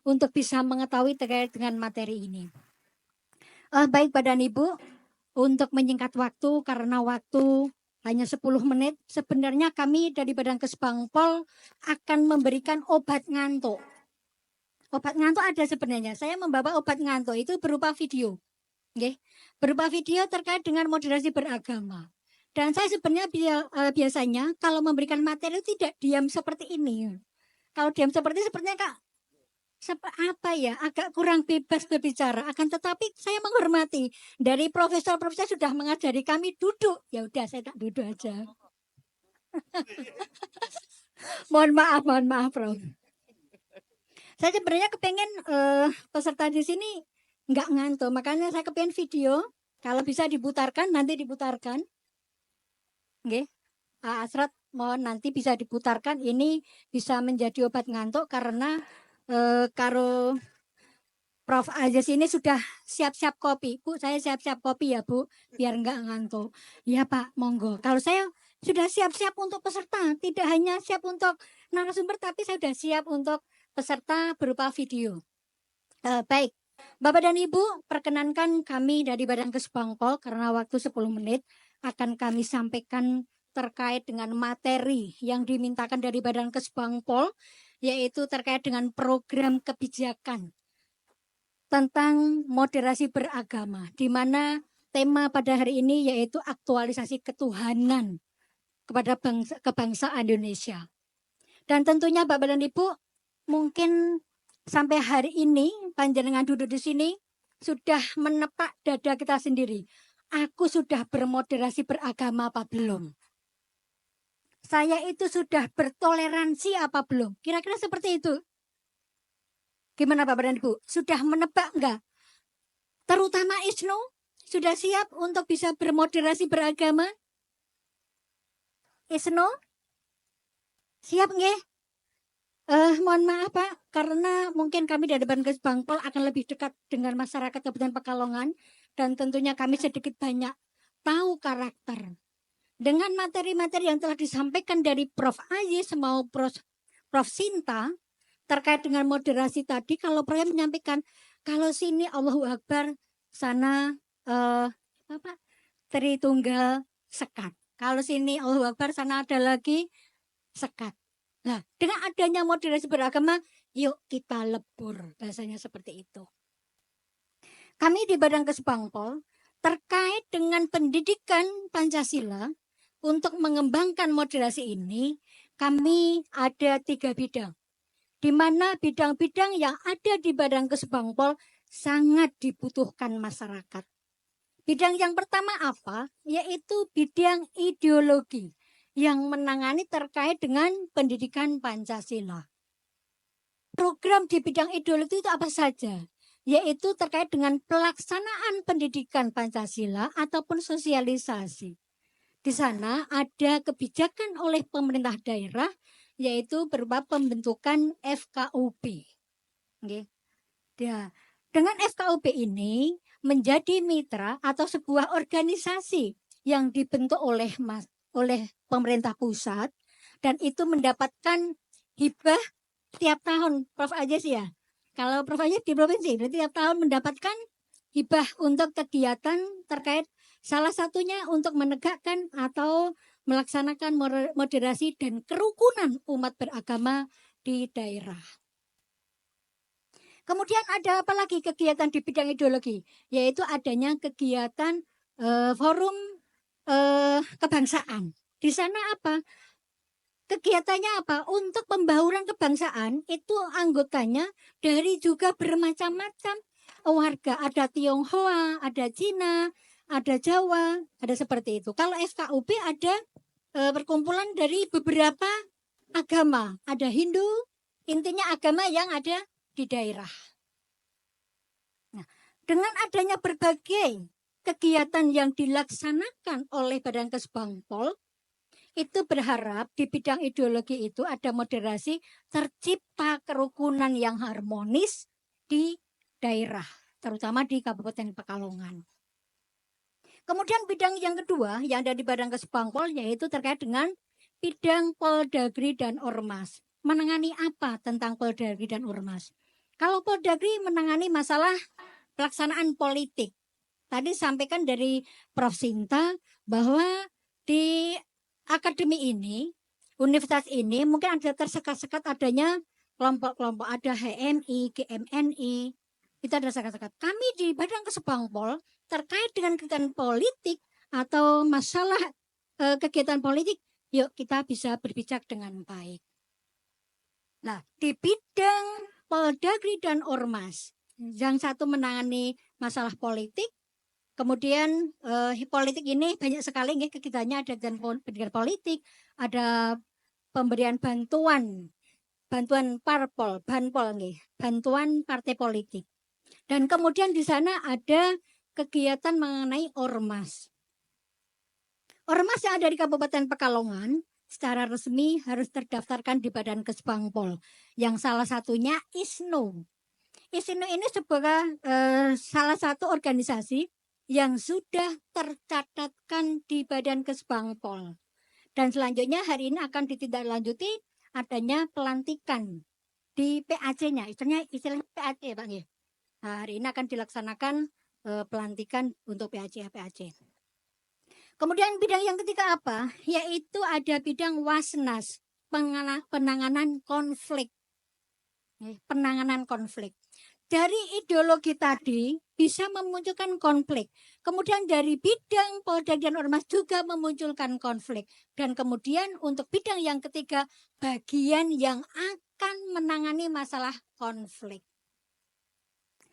untuk bisa mengetahui terkait dengan materi ini. Baik Bapak Ibu, untuk menyingkat waktu karena waktu hanya 10 menit, sebenarnya kami dari Badan Kesbangpol akan memberikan obat ngantuk. Obat ngantuk ada sebenarnya. Saya membawa obat ngantuk itu berupa video. Okay. Berupa video terkait dengan moderasi beragama. Dan saya sebenarnya biasanya kalau memberikan materi tidak diam seperti ini. Kalau diam sepertinya Kak, apa ya, agak kurang bebas berbicara. Akan tetapi saya menghormati dari profesor-profesor sudah mengajari kami duduk. Ya udah saya tak duduk aja. Mohon maaf Prof. Saya sebenarnya kepengen peserta di sini nggak ngantuk, makanya saya kepengen video. Kalau bisa diputarkan, nanti diputarkan. Oke, Asrat mohon nanti bisa diputarkan. Ini bisa menjadi obat ngantuk karena karo Prof. Aziz ini sudah siap-siap kopi. Bu, saya siap-siap kopi ya Bu, biar nggak ngantuk. Ya Pak, monggo. Kalau saya sudah siap-siap untuk peserta, tidak hanya siap untuk narasumber, tapi saya sudah siap untuk peserta berupa video. Baik, Bapak dan Ibu, perkenankan kami dari Badan Kesbangpol karena waktu 10 menit akan kami sampaikan terkait dengan materi yang dimintakan dari Badan Kesbangpol, yaitu terkait dengan program kebijakan tentang moderasi beragama, di mana tema pada hari ini yaitu aktualisasi ketuhanan kepada kebangsaan Indonesia. Dan tentunya Bapak dan Ibu, mungkin sampai hari ini panjenengan duduk di sini sudah menepak dada kita sendiri. Aku sudah bermoderasi beragama apa belum? Saya itu sudah bertoleransi apa belum? Kira-kira seperti itu. Gimana Bapak dan Ibu? Sudah menebak enggak? Terutama Isnu, sudah siap untuk bisa bermoderasi beragama? Isnu? Siap nggih? Mohon maaf Pak, karena mungkin kami dari Badan Kesbangpol akan lebih dekat dengan masyarakat Kabupaten Pekalongan dan tentunya kami sedikit banyak tahu karakter. Dengan materi-materi yang telah disampaikan dari Prof. Aziz mau Prof. Sinta terkait dengan moderasi tadi, kalau Prof menyampaikan kalau sini Allahu Akbar, sana Tritunggal sekat. Kalau sini Allahu Akbar, sana ada lagi sekat. Nah, dengan adanya moderasi beragama, yuk kita lebur, bahasanya seperti itu. Kami di Badan Kesbangpol terkait dengan pendidikan Pancasila untuk mengembangkan moderasi ini, kami ada 3 bidang. Di mana bidang-bidang yang ada di Badan Kesbangpol sangat dibutuhkan masyarakat. Bidang yang pertama apa? Yaitu bidang ideologi yang menangani terkait dengan pendidikan Pancasila. Program di bidang ideologi itu apa saja? Yaitu terkait dengan pelaksanaan pendidikan Pancasila ataupun sosialisasi. Di sana ada kebijakan oleh pemerintah daerah yaitu berupa pembentukan FKUP. Okay. Ya, dengan FKUP ini menjadi mitra atau sebuah organisasi yang dibentuk oleh pemerintah pusat dan itu mendapatkan hibah tiap tahun, Prof. Aziz ya. Kalau provokasi di provinsi, berarti tiap tahun mendapatkan hibah untuk kegiatan terkait salah satunya untuk menegakkan atau melaksanakan moderasi dan kerukunan umat beragama di daerah. Kemudian ada apa lagi kegiatan di bidang ideologi, yaitu adanya kegiatan forum kebangsaan. Di sana apa? Kegiatannya apa? Untuk pembauran kebangsaan itu anggotanya dari juga bermacam-macam warga. Ada Tionghoa, ada Cina, ada Jawa, ada seperti itu. Kalau FKUP ada perkumpulan dari beberapa agama. Ada Hindu, intinya agama yang ada di daerah. Nah, dengan adanya berbagai kegiatan yang dilaksanakan oleh Badan Kesbangpol, itu berharap di bidang ideologi itu ada moderasi, tercipta kerukunan yang harmonis di daerah, terutama di Kabupaten Pekalongan. Kemudian bidang yang kedua yang ada di Badan Kesbangpol yaitu terkait dengan bidang Poldagri dan Ormas. Menangani apa tentang Poldagri dan Ormas? Kalau Poldagri menangani masalah pelaksanaan politik. Tadi sampaikan dari Prof. Sinta bahwa di akademi ini, universitas ini mungkin ada tersekat-sekat adanya kelompok-kelompok, ada HMI, GMNI, itu ada sekat-sekat. Kami di Badan Kesbangpol terkait dengan kegiatan politik atau masalah kegiatan politik, yuk kita bisa berbicara dengan baik. Nah, di bidang Poldagri dan Ormas, yang satu menangani masalah politik, kemudian politik ini banyak sekali nggih kegiatannya, ada pendidikan politik, ada pemberian bantuan parpol, banpol nggih, bantuan partai politik. Dan kemudian di sana ada kegiatan mengenai ormas. Ormas yang ada di Kabupaten Pekalongan secara resmi harus terdaftarkan di Badan Kesbangpol, yang salah satunya ISNO. ISNO ini sebagai salah satu organisasi yang sudah tercatatkan di Badan Kesbangpol. Dan selanjutnya hari ini akan ditindaklanjuti adanya pelantikan di PAC-nya. Istilahnya PAC Pak nggih. Nah, hari ini akan dilaksanakan pelantikan untuk PAC. Kemudian bidang yang ketiga apa? Yaitu ada bidang Wasnas, penanganan konflik. Penanganan konflik. Dari ideologi tadi bisa memunculkan konflik. Kemudian dari bidang Poldagri dan Ormas juga memunculkan konflik. Dan kemudian untuk bidang yang ketiga, bagian yang akan menangani masalah konflik.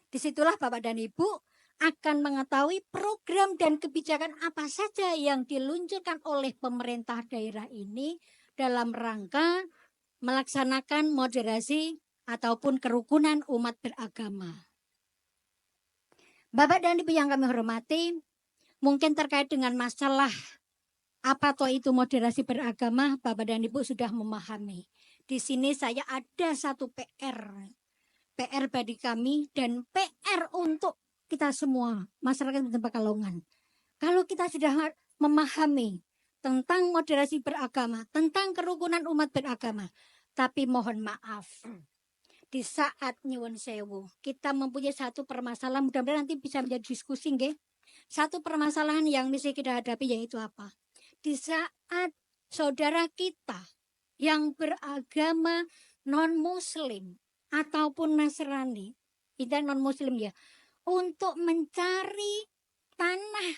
Disitulah Bapak dan Ibu akan mengetahui program dan kebijakan apa saja yang diluncurkan oleh pemerintah daerah ini dalam rangka melaksanakan moderasi ataupun kerukunan umat beragama. Bapak dan Ibu yang kami hormati, mungkin terkait dengan masalah apa toh itu moderasi beragama, Bapak dan Ibu sudah memahami. Di sini saya ada satu PR bagi kami dan PR untuk kita semua, masyarakat di Pekalongan. Kalau kita sudah memahami tentang moderasi beragama, tentang kerukunan umat beragama, tapi mohon maaf, di saat nyuwun sewu kita mempunyai satu permasalahan, mudah-mudahan nanti bisa menjadi diskusi nggih. Satu permasalahan yang mesti kita hadapi yaitu apa? Di saat saudara kita yang beragama non-muslim ataupun Nasrani, kita non-muslim ya, untuk mencari tanah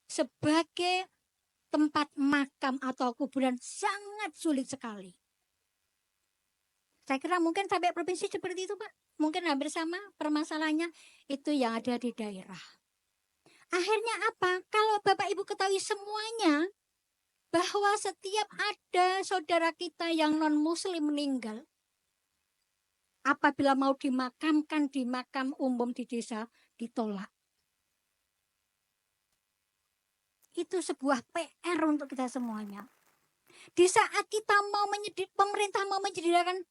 sebagai tempat makam atau kuburan sangat sulit sekali. Saya kira mungkin sampai provinsi seperti itu Pak. Mungkin hampir sama permasalahannya itu yang ada di daerah. Akhirnya apa? Kalau Bapak Ibu ketahui semuanya bahwa setiap ada saudara kita yang non-muslim meninggal, apabila mau dimakamkan di makam umum di desa, ditolak. Itu sebuah PR untuk kita semuanya. Di saat kita mau pemerintah mau menyediakan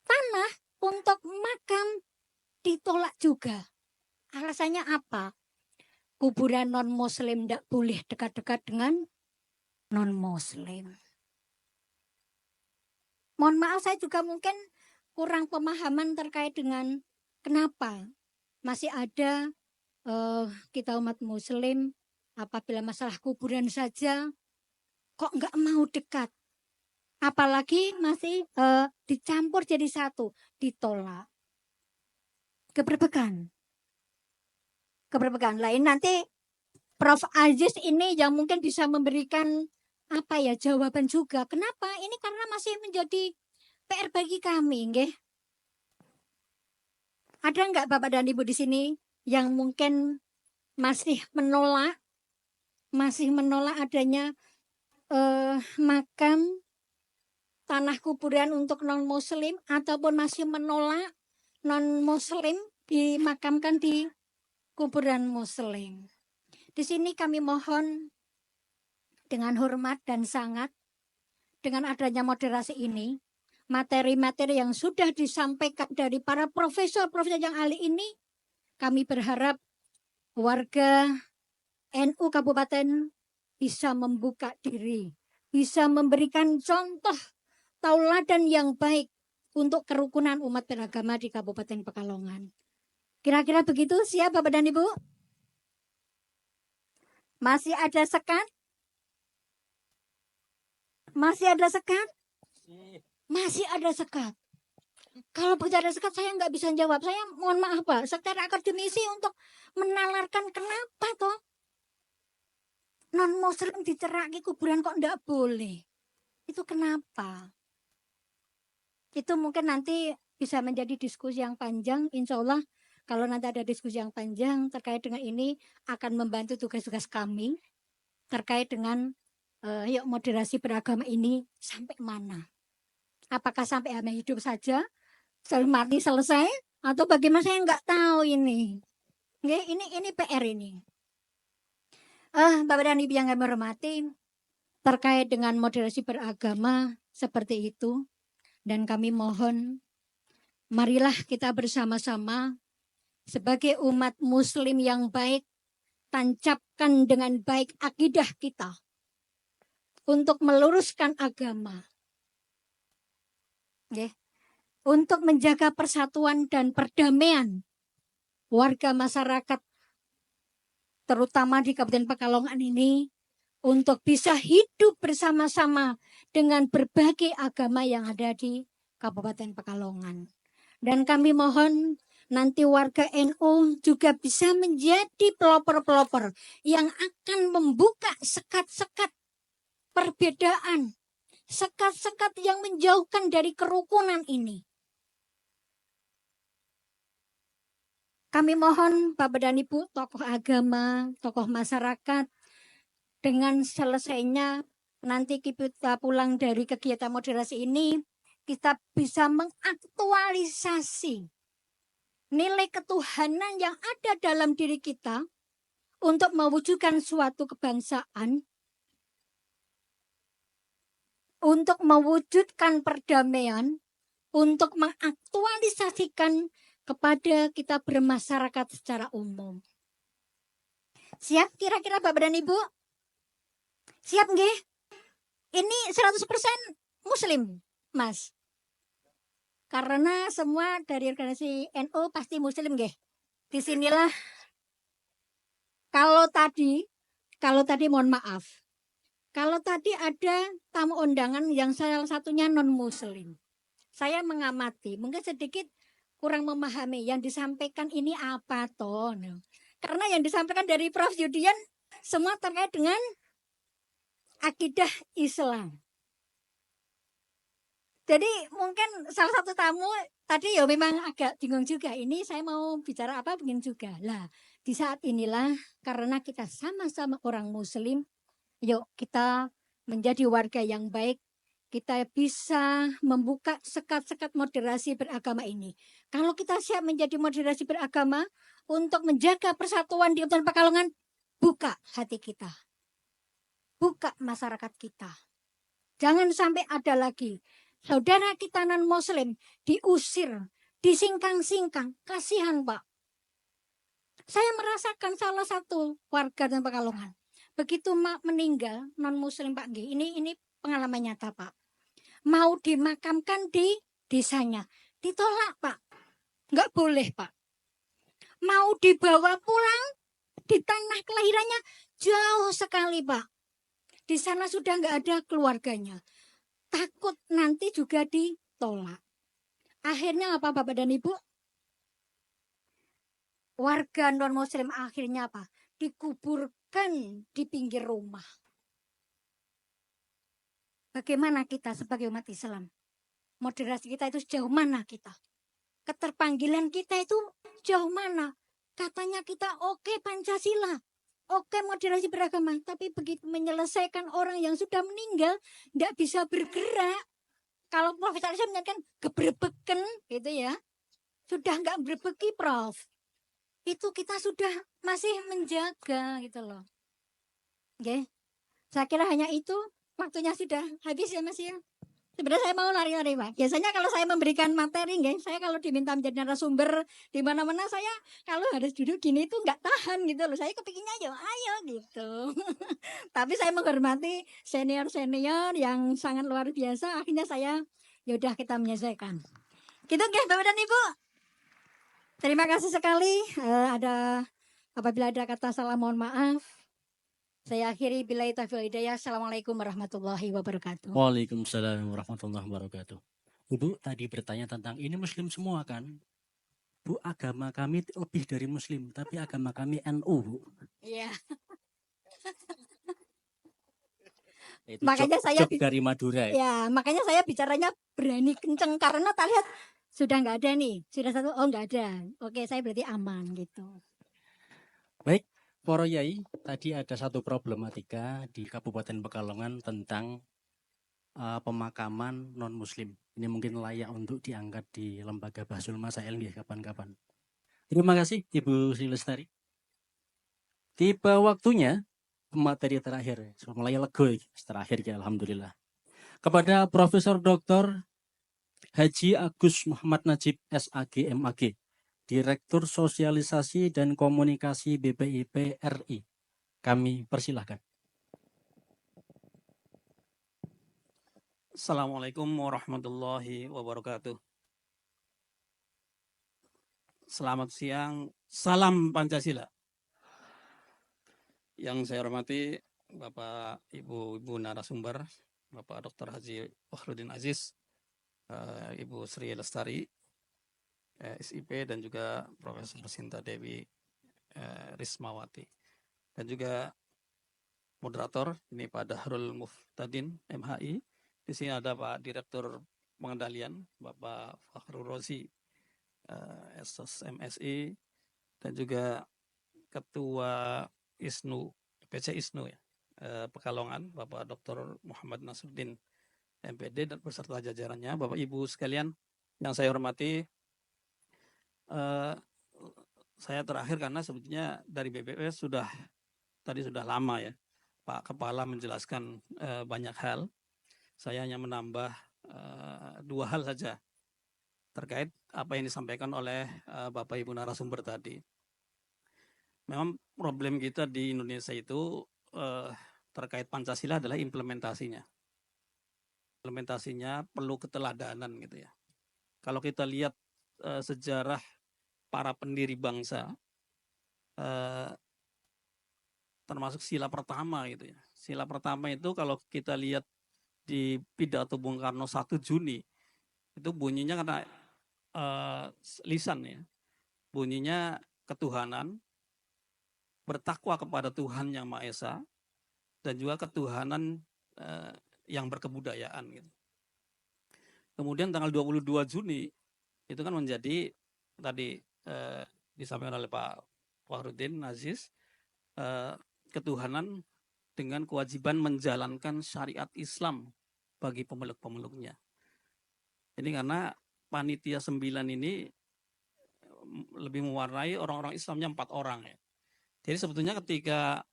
tanah untuk makam, ditolak juga. Alasannya apa? Kuburan non-muslim tidak boleh dekat-dekat dengan non-muslim. Mohon maaf, saya juga mungkin kurang pemahaman terkait dengan kenapa masih ada kita umat Muslim apabila masalah kuburan saja kok nggak mau dekat, apalagi masih dicampur jadi satu, ditolak. Keberpihakan lain nanti Prof. Aziz ini yang mungkin bisa memberikan apa ya jawaban juga. Kenapa? Ini karena masih menjadi PR bagi kami, nggih. Ada nggak Bapak dan Ibu di sini yang mungkin masih menolak adanya makam tanah kuburan untuk non-Muslim ataupun masih menolak non-Muslim dimakamkan di kuburan Muslim. Di sini kami mohon dengan hormat dan sangat dengan adanya moderasi ini, materi-materi yang sudah disampaikan dari para profesor-profesor yang ahli ini, kami berharap warga NU Kabupaten bisa membuka diri, bisa memberikan contoh tauladan yang baik untuk kerukunan umat beragama di Kabupaten Pekalongan. Kira-kira begitu, siap Bapak dan Ibu? Masih ada sekat? Masih ada sekat? Masih ada sekat. Kalau begitu ada sekat, saya nggak bisa jawab. Saya mohon maaf Pak, secara akademisi untuk menalarkan kenapa toh non-Muslim diceraki kuburan kok nggak boleh. Itu kenapa? Itu mungkin nanti bisa menjadi diskusi yang panjang. Insya Allah kalau nanti ada diskusi yang panjang terkait dengan ini akan membantu tugas-tugas kami terkait dengan yuk moderasi beragama ini sampai mana? Apakah sampai hanya hidup saja, mati selesai, atau bagaimana saya nggak tahu ini. Ini PR ini. Bapak dan Ibu yang kami hormati, terkait dengan moderasi beragama seperti itu, dan kami mohon, marilah kita bersama-sama sebagai umat Muslim yang baik, tancapkan dengan baik akidah kita untuk meluruskan agama. Untuk menjaga persatuan dan perdamaian warga masyarakat, terutama di Kabupaten Pekalongan ini, untuk bisa hidup bersama-sama dengan berbagai agama yang ada di Kabupaten Pekalongan. Dan kami mohon nanti warga NU juga bisa menjadi pelopor-pelopor yang akan membuka sekat-sekat perbedaan, sekat-sekat yang menjauhkan dari kerukunan ini. Kami mohon Bapak dan Ibu, tokoh agama, tokoh masyarakat, dengan selesainya nanti kita pulang dari kegiatan moderasi ini, kita bisa mengaktualisasi nilai ketuhanan yang ada dalam diri kita untuk mewujudkan suatu kebangsaan, untuk mewujudkan perdamaian, untuk mengaktualisasikan kepada kita bermasyarakat secara umum. Siap kira-kira Bapak dan Ibu? Siap nggih? Ini 100% Muslim, Mas. Karena semua dari organisasi NU pasti Muslim nggih. Disinilah kalau tadi mohon maaf. Kalau tadi ada tamu undangan yang salah satunya non-Muslim. Saya mengamati, mungkin sedikit kurang memahami yang disampaikan ini apa toh. Karena yang disampaikan dari Prof. Yudian semua terkait dengan akidah Islam. Jadi mungkin salah satu tamu tadi ya memang agak bingung juga. Ini saya mau bicara apa bingung juga. Lah di saat inilah karena kita sama-sama orang Muslim, yuk kita menjadi warga yang baik. Kita bisa membuka sekat-sekat moderasi beragama ini. Kalau kita siap menjadi moderasi beragama untuk menjaga persatuan di Kabupaten Pekalongan, buka hati kita. Buka masyarakat kita. Jangan sampai ada lagi saudara kita non-Muslim diusir, disingkang-singkang. Kasihan Pak. Saya merasakan salah satu warga di Pekalongan. Begitu meninggal non-Muslim Pak. Ini pengalaman nyata Pak. Mau dimakamkan di desanya, Ditolak, Pak. Nggak boleh, Pak. Mau dibawa pulang di tanah kelahirannya jauh sekali, Pak. Di sana sudah nggak ada keluarganya. Takut nanti juga ditolak. Akhirnya apa Bapak dan Ibu? Warga non-muslim akhirnya apa? Dikuburkan di pinggir rumah. Bagaimana kita sebagai umat Islam? Moderasi kita itu sejauh mana kita? Keterpanggilan kita itu jauh mana? Katanya kita oke Pancasila, oke moderasi beragama, tapi begitu menyelesaikan orang yang sudah meninggal, tidak bisa bergerak. Kalau Profesor Islam menyatakan gebrebeken gitu ya, sudah nggak berbeki Prof. Itu kita sudah masih menjaga gitu loh. Oke, saya kira hanya itu. Waktunya sudah habis ya Mas ya. Sebenarnya saya mau lari-lari Pak. Biasanya kalau saya memberikan materi, saya kalau diminta menjadi narasumber di mana-mana, saya kalau harus duduk gini itu nggak tahan gitu loh. Saya kepikirnya ayo gitu. Tapi saya menghormati senior-senior yang sangat luar biasa. Akhirnya saya yaudah kita menyelesaikan. Gitu Bapak dan Ibu. Terima kasih sekali. Apabila ada kata salah mohon maaf. Saya akhiri billahi taufiq wal hidayah. Assalamualaikum warahmatullahi wabarakatuh. Waalaikumsalam warahmatullahi wabarakatuh. Ibu tadi bertanya tentang ini muslim semua kan? Bu, agama kami lebih dari muslim, tapi agama kami NU, Bu. Iya. Itu Makanya saya jok dari Madura. Ya, makanya saya bicaranya berani kenceng karena tak lihat sudah nggak ada nih. Sudah satu, oh nggak ada. Oke, saya berarti aman gitu. Baik, Para Yai, tadi ada satu problematika di Kabupaten Pekalongan tentang pemakaman non-muslim. Ini mungkin layak untuk diangkat di Lembaga Bahsul Masail kapan-kapan. Terima kasih Ibu Sri Lestari. Tiba waktunya materi terakhir. Mulai lego terakhir ya Alhamdulillah. Kepada Profesor Dr. Haji Agus Muhammad Najib SAG MAG, Direktur Sosialisasi dan Komunikasi BPIP RI. Kami persilahkan. Assalamualaikum warahmatullahi wabarakatuh. Selamat siang, salam Pancasila. Yang saya hormati Bapak Ibu narasumber, Bapak Dr. Haji Fakhruddin Aziz, Ibu Sri Lestari, SIP, dan juga Profesor Sinta Dewi Rismawati. Dan juga moderator, ini Pak Dahrul Muftadin, MHI. Di sini ada Pak Direktur Pengendalian, Bapak Fakhrul Rozi, MSI, dan juga Ketua ISNU, PC ISNU ya, Pekalongan, Bapak Dr. Muhammad Nasruddin, MPD, dan beserta jajarannya. Bapak Ibu sekalian yang saya hormati, saya terakhir karena sebetulnya dari BPS tadi sudah lama ya Pak Kepala menjelaskan banyak hal. Saya hanya menambah dua hal saja terkait apa yang disampaikan oleh Bapak Ibu narasumber tadi. Memang problem kita di Indonesia itu terkait Pancasila adalah implementasinya. Implementasinya perlu keteladanan gitu ya. Kalau kita lihat sejarah para pendiri bangsa, termasuk sila pertama gitu ya. Sila pertama itu kalau kita lihat di pidato Bung Karno 1 Juni itu bunyinya karena lisan ya. Bunyinya ketuhanan, bertakwa kepada Tuhan Yang Maha Esa, dan juga ketuhanan yang berkebudayaan gitu. Kemudian tanggal 22 Juni itu kan menjadi tadi disampaikan oleh Pak Fakhruddin Aziz, ketuhanan dengan kewajiban menjalankan syariat Islam bagi pemeluk-pemeluknya. Ini karena panitia 9 ini lebih mewarnai orang-orang Islamnya 4 orang ya. Jadi sebetulnya ketika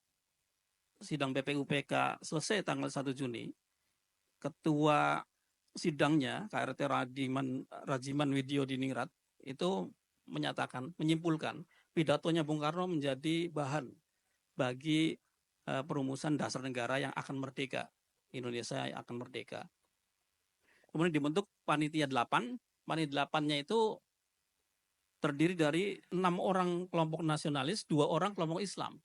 sidang BPUPK selesai tanggal 1 Juni, ketua sidangnya KRT Rajiman Widyo Diningrat itu menyimpulkan pidatonya Bung Karno menjadi bahan bagi perumusan dasar negara yang akan merdeka, Indonesia yang akan merdeka. Kemudian dibentuk panitia 8 Panitia 8-nya itu terdiri dari 6 orang kelompok nasionalis, 2 orang kelompok Islam.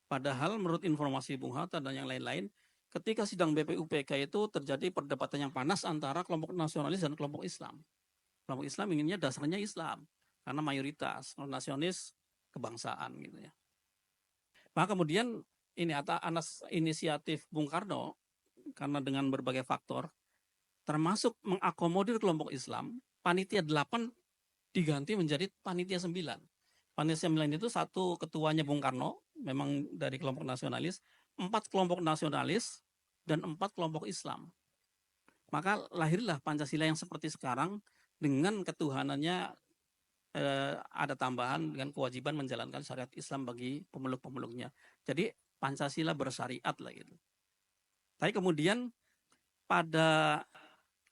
Padahal menurut informasi Bung Hatta dan yang lain-lain, ketika sidang BPUPK itu terjadi perdebatan yang panas antara kelompok nasionalis dan kelompok Islam. Kelompok Islam inginnya dasarnya Islam, karena mayoritas, nasionalis kebangsaan gitu ya. Maka kemudian ini atas inisiatif Bung Karno, karena dengan berbagai faktor, termasuk mengakomodir kelompok Islam, panitia 8 diganti menjadi panitia 9. Panitia 9 itu satu ketuanya Bung Karno, memang dari kelompok nasionalis, 4 kelompok nasionalis, dan 4 kelompok Islam. Maka lahirlah Pancasila yang seperti sekarang dengan ketuhanannya ada tambahan dengan kewajiban menjalankan syariat Islam bagi pemeluk-pemeluknya. Jadi Pancasila bersyariat lah gitu. Tapi kemudian pada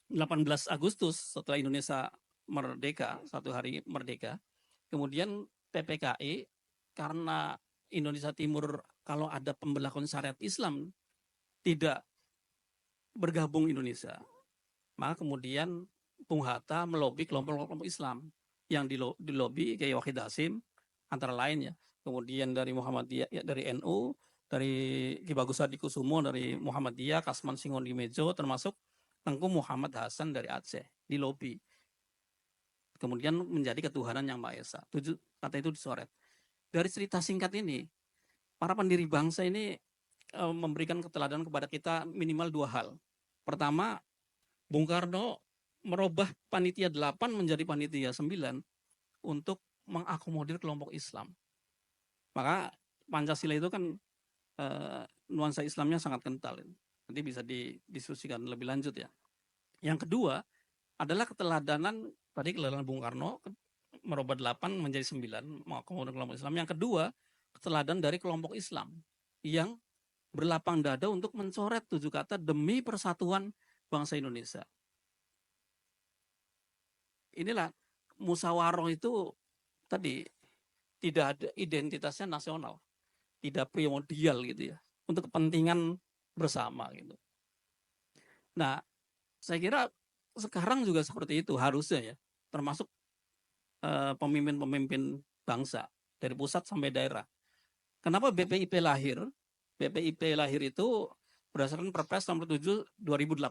18 Agustus setelah Indonesia merdeka, satu hari merdeka, kemudian PPKI karena Indonesia Timur kalau ada pembelakuan syariat Islam tidak bergabung Indonesia, maka kemudian Bung Hatta melobi kelompok-kelompok Islam yang dilobi Kiai Wahid Hasyim antara lainnya, kemudian dari Muhammadiyah, dari NU, dari Ki Bagus Hadikusumo dari Muhammadiyah, Kasman Singondimejo, termasuk Tengku Muhammad Hasan dari Aceh, dilobi. Kemudian menjadi ketuhanan yang Maha Esa. Kata itu disoret. Dari cerita singkat ini, para pendiri bangsa ini memberikan keteladanan kepada kita minimal 2 hal. Pertama, Bung Karno merubah panitia 8 menjadi panitia 9 untuk mengakomodir kelompok Islam. Maka Pancasila itu kan nuansa Islamnya sangat kental. Nanti bisa didiskusikan lebih lanjut ya. Yang kedua adalah keteladanan Bung Karno merubah 8 menjadi 9 mengakomodir kelompok Islam. Yang kedua, keteladanan dari kelompok Islam yang berlapang dada untuk mencoret 7 kata demi persatuan bangsa Indonesia. Inilah musyawarah itu tadi tidak ada identitasnya nasional, tidak primordial gitu ya, untuk kepentingan bersama gitu. Nah, saya kira sekarang juga seperti itu harusnya ya, termasuk pemimpin-pemimpin bangsa dari pusat sampai daerah. Kenapa BPIP lahir? BPIP lahir itu berdasarkan Perpres nomor 7 2018.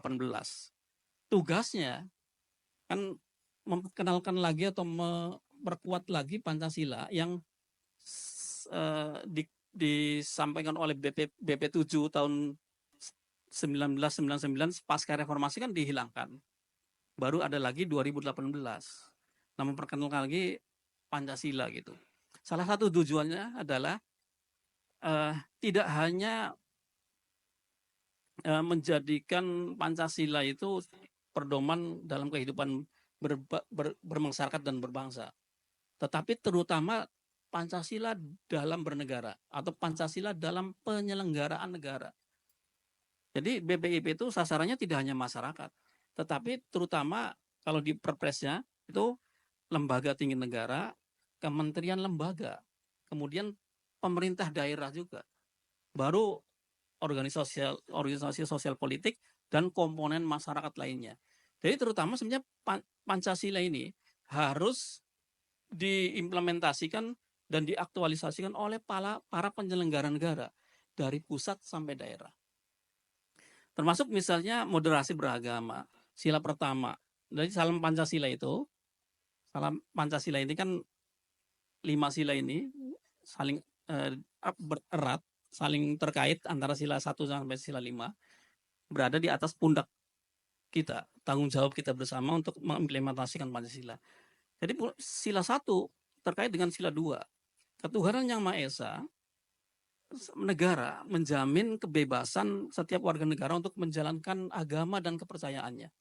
Tugasnya kan memperkenalkan lagi atau memperkuat lagi Pancasila yang disampaikan oleh BP 7 tahun 1999 pasca reformasi kan dihilangkan. Baru ada lagi 2018. Nah, memperkenalkan lagi Pancasila gitu. Salah satu tujuannya adalah tidak hanya menjadikan Pancasila itu pedoman dalam kehidupan bermasyarakat dan berbangsa, tetapi terutama Pancasila dalam bernegara atau Pancasila dalam penyelenggaraan negara. Jadi BPIP itu sasarannya tidak hanya masyarakat, tetapi terutama kalau di perpresnya itu lembaga tinggi negara, kementerian lembaga, kemudian pemerintah daerah juga, baru organisasi sosial politik dan komponen masyarakat lainnya. Jadi terutama sebenarnya Pancasila ini harus diimplementasikan dan diaktualisasikan oleh para penyelenggara negara dari pusat sampai daerah. Termasuk misalnya moderasi beragama, sila pertama. Dari salam Pancasila ini kan 5 sila ini saling erat, saling terkait antara sila 1 sampai sila 5 berada di atas pundak kita, tanggung jawab kita bersama untuk mengimplementasikan Pancasila. Jadi sila 1 terkait dengan sila 2. Ketuhanan yang Maha Esa, negara menjamin kebebasan setiap warga negara untuk menjalankan agama dan kepercayaannya.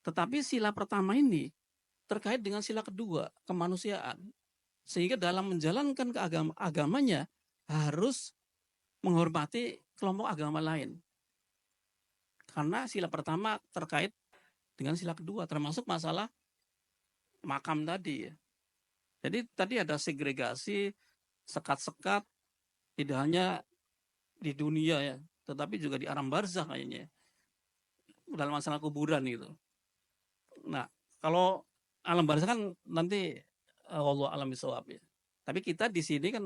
Tetapi sila pertama ini terkait dengan sila kedua, kemanusiaan. Sehingga dalam menjalankan agamanya harus menghormati kelompok agama lain. Karena sila pertama terkait dengan sila kedua, termasuk masalah makam tadi ya. Jadi tadi ada segregasi, sekat-sekat, tidak hanya di dunia ya, tetapi juga di alam barzakh kayaknya. Dalam masalah kuburan itu. Nah, kalau alam bangsa kan nanti Allah alam bisawab ya. Tapi kita di sini kan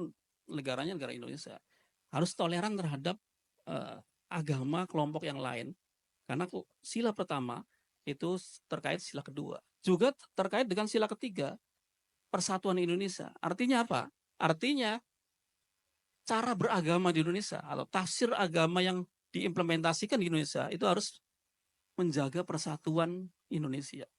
negaranya negara Indonesia harus toleran terhadap agama kelompok yang lain. Karena sila pertama itu terkait sila kedua. Juga terkait dengan sila ketiga, persatuan Indonesia. Artinya apa? Artinya cara beragama di Indonesia atau tafsir agama yang diimplementasikan di Indonesia itu harus menjaga persatuan Indonesia.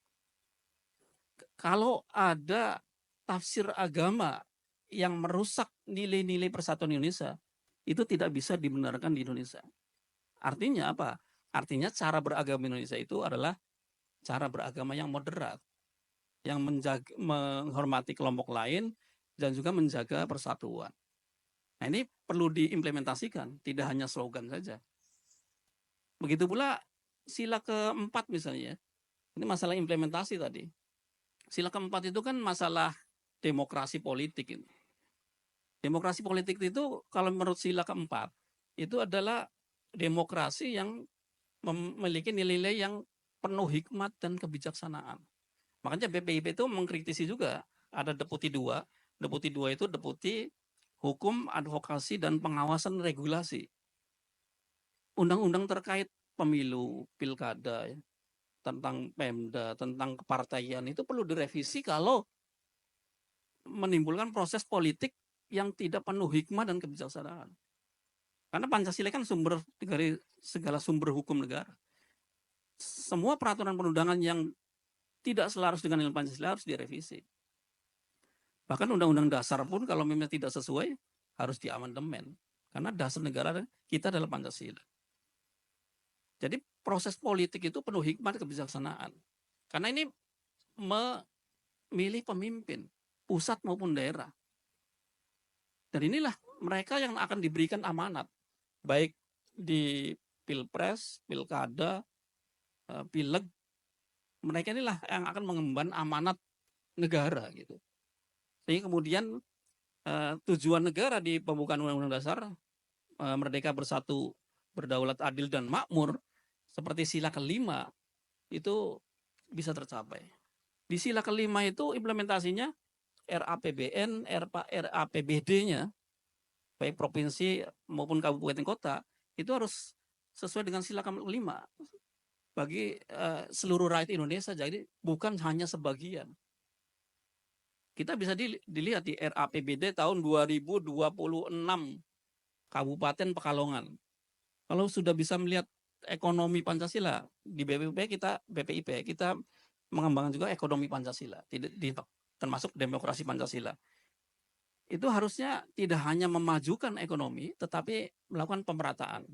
Kalau ada tafsir agama yang merusak nilai-nilai persatuan Indonesia, itu tidak bisa dibenarkan di Indonesia. Artinya apa? Artinya cara beragama Indonesia itu adalah cara beragama yang moderat, yang menghormati kelompok lain dan juga menjaga persatuan. Nah, ini perlu diimplementasikan, tidak hanya slogan saja. Begitu pula sila keempat misalnya, ini masalah implementasi tadi. Sila keempat itu kan masalah demokrasi politik. Demokrasi politik itu kalau menurut sila keempat, itu adalah demokrasi yang memiliki nilai-nilai yang penuh hikmat dan kebijaksanaan. Makanya BPIP itu mengkritisi juga, ada Deputi 2. Deputi 2 itu Deputi Hukum, Advokasi, dan Pengawasan Regulasi. Undang-undang terkait pemilu, pilkada, ya, tentang Pemda, tentang kepartaian itu perlu direvisi kalau menimbulkan proses politik yang tidak penuh hikmah dan kebijaksanaan. Karena Pancasila kan sumber dari segala sumber hukum negara. Semua peraturan perundangan yang tidak selaras dengan nilai Pancasila harus direvisi. Bahkan undang-undang dasar pun kalau memang tidak sesuai harus diamandemen. Karena dasar negara kita adalah Pancasila. Jadi proses politik itu penuh hikmah dan kebijaksanaan. Karena ini memilih pemimpin, pusat maupun daerah. Dan inilah mereka yang akan diberikan amanat. Baik di pilpres, pilkada, pileg. Mereka inilah yang akan mengemban amanat negara gitu. Sehingga kemudian tujuan negara di pembukaan Undang-Undang Dasar Merdeka, Bersatu, Berdaulat, Adil, dan Makmur seperti sila kelima itu bisa tercapai. Di sila kelima itu implementasinya RAPBN, RAPBD-nya baik provinsi maupun kabupaten kota itu harus sesuai dengan sila kelima bagi seluruh rakyat Indonesia. Jadi bukan hanya sebagian. Kita bisa dilihat di RAPBD tahun 2026 Kabupaten Pekalongan. Kalau sudah bisa melihat ekonomi Pancasila di BPIP kita mengembangkan juga ekonomi Pancasila, termasuk demokrasi Pancasila. Itu harusnya tidak hanya memajukan ekonomi, tetapi melakukan pemerataan.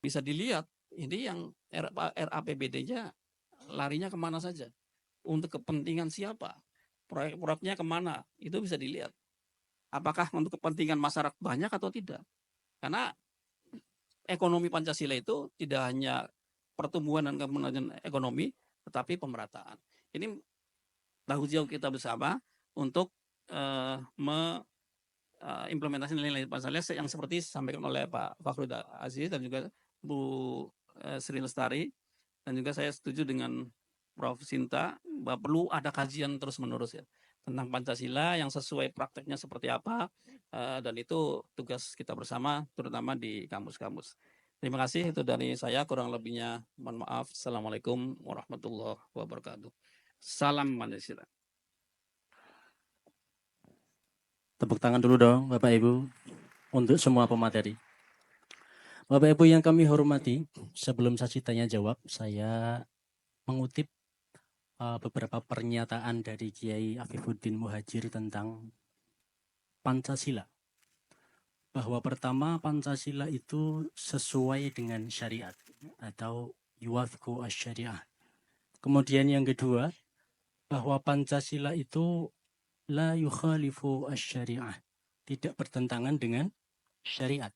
Bisa dilihat ini yang RAPBD-nya larinya kemana saja, untuk kepentingan siapa. Proyek-proyeknya kemana, itu bisa dilihat. Apakah untuk kepentingan masyarakat banyak atau tidak. Karena ekonomi Pancasila itu tidak hanya pertumbuhan dan kemajuan ekonomi, tetapi pemerataan. Ini tanggung jawab kita bersama untuk implementasi nilai-nilai Pancasila yang seperti disampaikan oleh Pak Fakhrul Aziz dan juga Bu Sri Lestari. Dan juga saya setuju dengan Prof. Sinta bahwa perlu ada kajian terus-menerus ya tentang Pancasila yang sesuai prakteknya seperti apa, dan itu tugas kita bersama terutama di kampus-kampus. Terima kasih, itu dari saya, kurang lebihnya mohon maaf. Assalamualaikum warahmatullahi wabarakatuh. Salam Pancasila. Tepuk tangan dulu dong Bapak Ibu untuk semua pemateri. Bapak Ibu yang kami hormati, sebelum sesi tanya jawab, saya mengutip beberapa pernyataan dari Kiai Afifuddin Muhajir tentang Pancasila. Bahwa pertama, Pancasila itu sesuai dengan syariat atau yuwafqu asy-syariah. Kemudian yang kedua, bahwa Pancasila itu la yukhalifu asy-syariah, tidak bertentangan dengan syariat.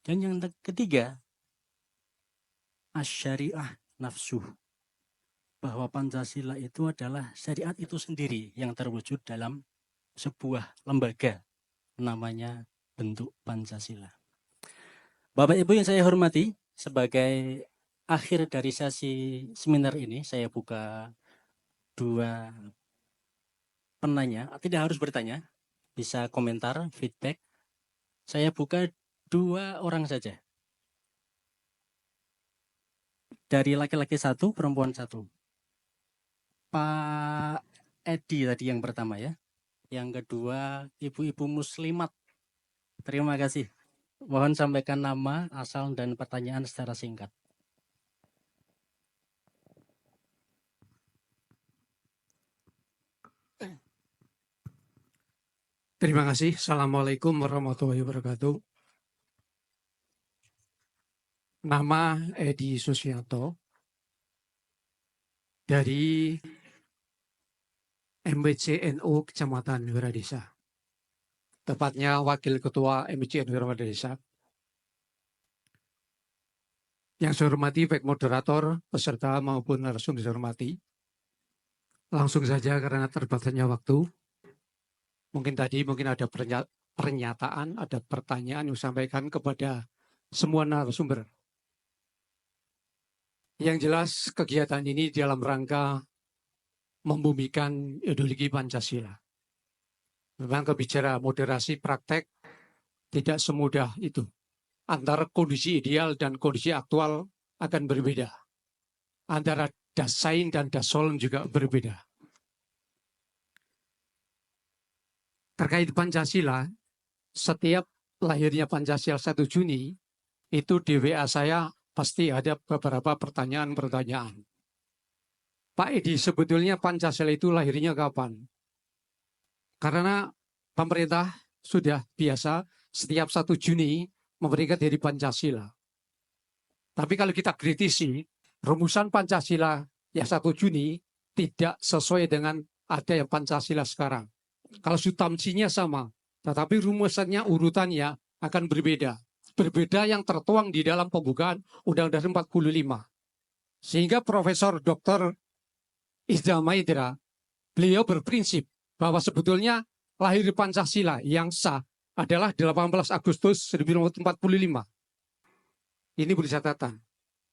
Dan yang ketiga, asy-syariah nafsuh, bahwa Pancasila itu adalah syariat itu sendiri yang terwujud dalam sebuah lembaga namanya bentuk Pancasila. Bapak Ibu yang saya hormati, sebagai akhir dari sesi seminar ini saya buka dua penanya, tidak harus bertanya, bisa komentar, feedback. Saya buka 2 orang saja. Dari laki-laki 1, perempuan 1. Pak Edi tadi yang pertama ya. Yang kedua, ibu-ibu muslimat. Terima kasih. Mohon sampaikan nama, asal, dan pertanyaan secara singkat. Terima kasih. Assalamualaikum warahmatullahi wabarakatuh. Nama Edi Susianto dari MBCNU Kecamatan Wiradesa. Tepatnya Wakil Ketua MBCNU Wiradesa. Yang saya hormati baik moderator, peserta maupun narasumber saya hormati. Langsung saja karena terbatasnya waktu. Mungkin ada pernyataan, ada pertanyaan yang disampaikan kepada semua narasumber. Yang jelas kegiatan ini dalam rangka membumikan ideologi Pancasila. Memang kebicara moderasi praktek tidak semudah itu. Antara kondisi ideal dan kondisi aktual akan berbeda. Antara dasain dan dasolem juga berbeda. Terkait Pancasila, setiap lahirnya Pancasila 1 Juni, itu di WA saya pasti ada beberapa pertanyaan-pertanyaan. Pak Edi, sebetulnya Pancasila itu lahirnya kapan? Karena pemerintah sudah biasa setiap 1 Juni memberikan dari Pancasila. Tapi kalau kita kritisi, rumusan Pancasila yang 1 Juni tidak sesuai dengan ada yang Pancasila sekarang. Kalau substansinya sama, tetapi rumusannya, urutannya akan berbeda. Berbeda yang tertuang di dalam pembukaan Undang-Undang 45. Sehingga Profesor Dr. Iza Mahendra, beliau berprinsip bahwa sebetulnya lahir Pancasila yang sah adalah 18 Agustus 1945. Ini beri catatan.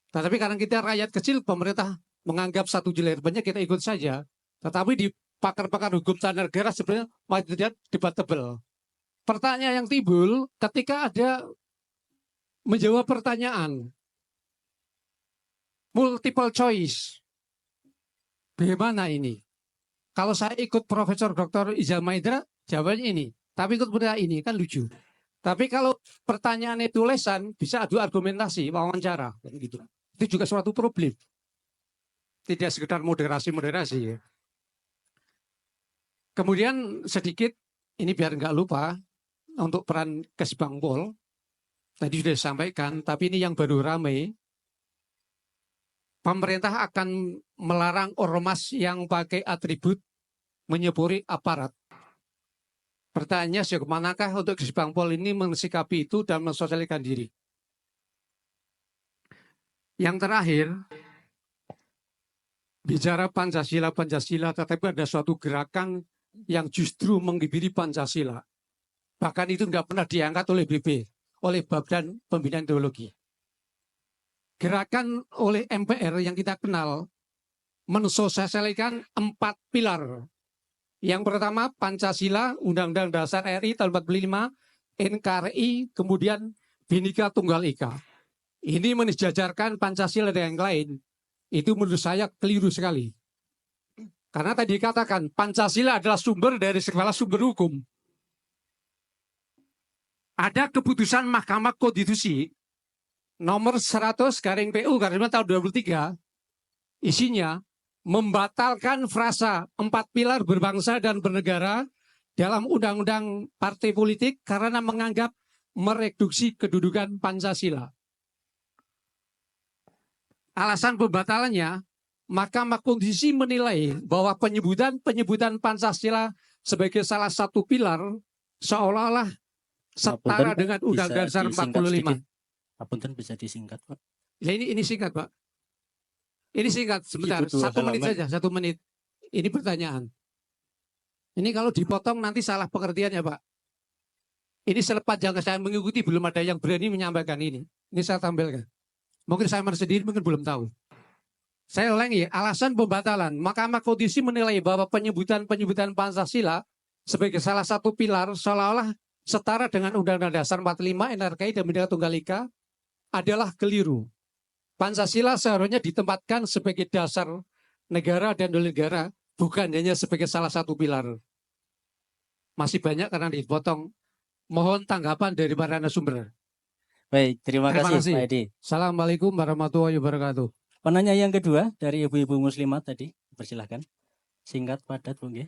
Tetapi karena kita rakyat kecil, pemerintah menganggap 1 Juli banyak, kita ikut saja. Tetapi di pakar-pakar hukum tata negara sebenarnya masih tidak debatable. Pertanyaan yang timbul ketika ada menjawab pertanyaan multiple choice. Bagaimana ini? Kalau saya ikut Profesor Dr. Iza Mahendra, jawabannya ini. Tapi ikut pertanyaan ini kan lucu. Tapi kalau pertanyaannya tulisan, bisa adu argumentasi, wawancara. Gitu. Itu juga suatu problem. Tidak sekedar moderasi-moderasi. Kemudian sedikit, ini biar nggak lupa, untuk peran Kesbangpol, tadi sudah disampaikan, tapi ini yang baru ramai, pemerintah akan melarang ormas yang pakai atribut menyepuri aparat. Pertanyaannya, sejauh manakah untuk Kesbangpol ini mensikapi itu dan mensosialisasikan diri? Yang terakhir, bicara Pancasila, tetapi ada suatu gerakan yang justru menggibiri Pancasila. Bahkan itu nggak pernah diangkat oleh BB, oleh Badan Pembinaan Ideologi. Gerakan oleh MPR yang kita kenal mensosialisasikan 4 pilar. Yang pertama Pancasila, Undang-Undang Dasar RI tahun 45, NKRI, kemudian Bhinneka Tunggal Ika. Ini mensejajarkan Pancasila dengan yang lain. Itu menurut saya keliru sekali. Karena tadi dikatakan Pancasila adalah sumber dari segala sumber hukum. Ada keputusan Mahkamah Konstitusi nomor 100/PU tahun 2023, isinya membatalkan frasa 4 pilar berbangsa dan bernegara dalam undang-undang partai politik karena menganggap mereduksi kedudukan Pancasila. Alasan pembatalannya, Mahkamah Konstitusi menilai bahwa penyebutan Pancasila sebagai salah satu pilar seolah-olah setara dengan Undang-Undang Dasar 45. Apunten bisa disingkat, Pak. Ya, ini singkat, Pak. Ini singkat, sebentar. 1 menit saja, 1 menit. Ini pertanyaan. Ini kalau dipotong nanti salah pengertiannya, Pak. Ini sepanjang saya mengikuti belum ada yang berani menyampaikan ini. Ini saya tampilkan. Mungkin saya sendiri mungkin belum tahu. Saya ulangi, alasan pembatalan. Mahkamah Konstitusi menilai bahwa penyebutan Pancasila sebagai salah satu pilar seolah-olah setara dengan Undang-Undang Dasar 45 NRKI dan Bhinneka Tunggal Ika adalah keliru. Pancasila seharusnya ditempatkan sebagai dasar negara dan negara, bukan hanya sebagai salah satu pilar. Masih banyak karena dipotong. Mohon tanggapan dari para narasumber. Baik, terima Terima kasih kasih. Pak Edi. Assalamualaikum warahmatullahi wabarakatuh. Penanya yang kedua dari ibu-ibu muslimat tadi, persilahkan. Singkat, padat, Bu nggih.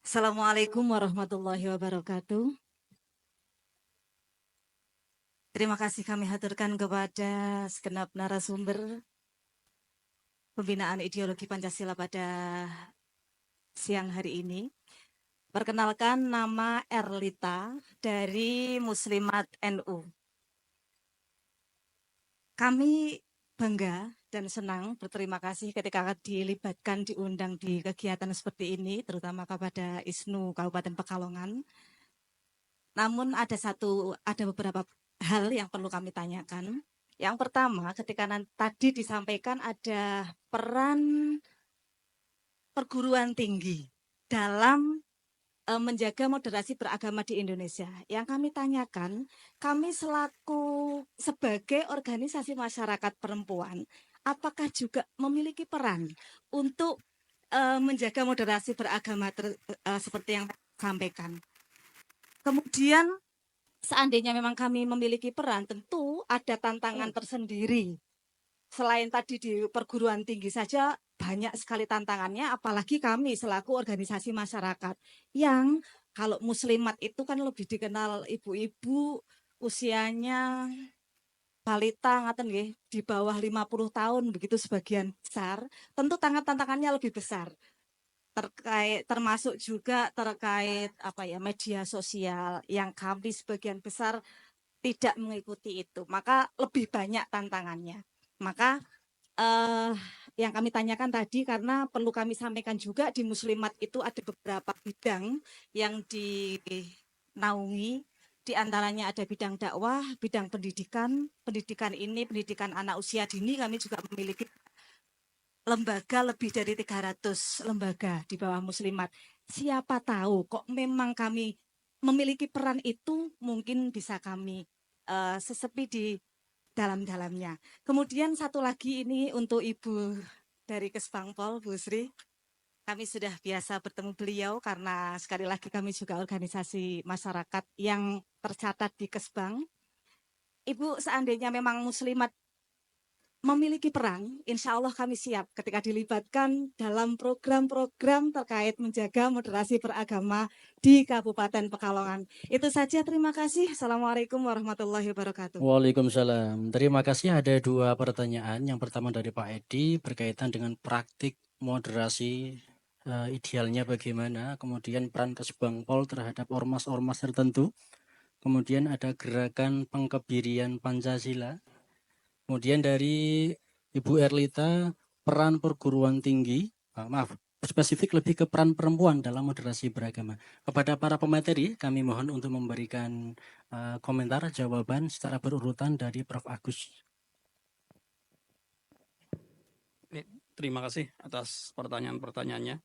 Assalamualaikum warahmatullahi wabarakatuh. Terima kasih kami haturkan kepada segenap narasumber pembinaan ideologi Pancasila pada siang hari ini. Perkenalkan, nama Erlita dari Muslimat NU. Kami bangga dan senang, berterima kasih ketika dilibatkan, diundang di kegiatan seperti ini, terutama kepada ISNU Kabupaten Pekalongan. Namun ada beberapa hal yang perlu kami tanyakan. Yang pertama, ketika tadi disampaikan ada peran perguruan tinggi dalam menjaga moderasi beragama di Indonesia. Yang kami tanyakan, kami sebagai organisasi masyarakat perempuan, apakah juga memiliki peran untuk menjaga moderasi beragama seperti yang sampaikan. Kemudian seandainya memang kami memiliki peran, tentu ada tantangan tersendiri. Selain tadi di perguruan tinggi saja banyak sekali tantangannya, apalagi kami selaku organisasi masyarakat yang kalau muslimat itu kan lebih dikenal ibu-ibu usianya balita ngaten nggih, di bawah 50 tahun begitu sebagian besar, tentu tantangannya lebih besar. Termasuk juga terkait media sosial yang kami sebagian besar tidak mengikuti itu, maka lebih banyak tantangannya. Maka yang kami tanyakan tadi, karena perlu kami sampaikan juga di muslimat itu ada beberapa bidang yang dinaungi, di antaranya ada bidang dakwah, bidang pendidikan. Pendidikan ini pendidikan anak usia dini, kami juga memiliki lembaga lebih dari 300 lembaga di bawah muslimat. Siapa tahu kok memang kami memiliki peran itu, mungkin bisa kami sesepi di dalam-dalamnya. Kemudian satu lagi ini untuk Ibu dari Kesbangpol, Bu Sri. Kami sudah biasa bertemu beliau karena sekali lagi kami juga organisasi masyarakat yang tercatat di Kesbang. Ibu, seandainya memang muslimat memiliki peran, insya Allah kami siap ketika dilibatkan dalam program-program terkait menjaga moderasi beragama di Kabupaten Pekalongan. Itu saja, terima kasih. Assalamualaikum warahmatullahi wabarakatuh. Waalaikumsalam. Terima kasih. Ada dua pertanyaan. Yang pertama dari Pak Edi berkaitan dengan praktik moderasi, idealnya bagaimana, kemudian peran Kesbangpol terhadap ormas-ormas tertentu, kemudian ada gerakan pengkebirian Pancasila. Kemudian dari Ibu Erlita, peran perguruan tinggi, spesifik lebih ke peran perempuan dalam moderasi beragama. Kepada para pemateri, kami mohon untuk memberikan komentar, jawaban secara berurutan dari Prof. Agus. Terima kasih atas pertanyaan-pertanyaannya.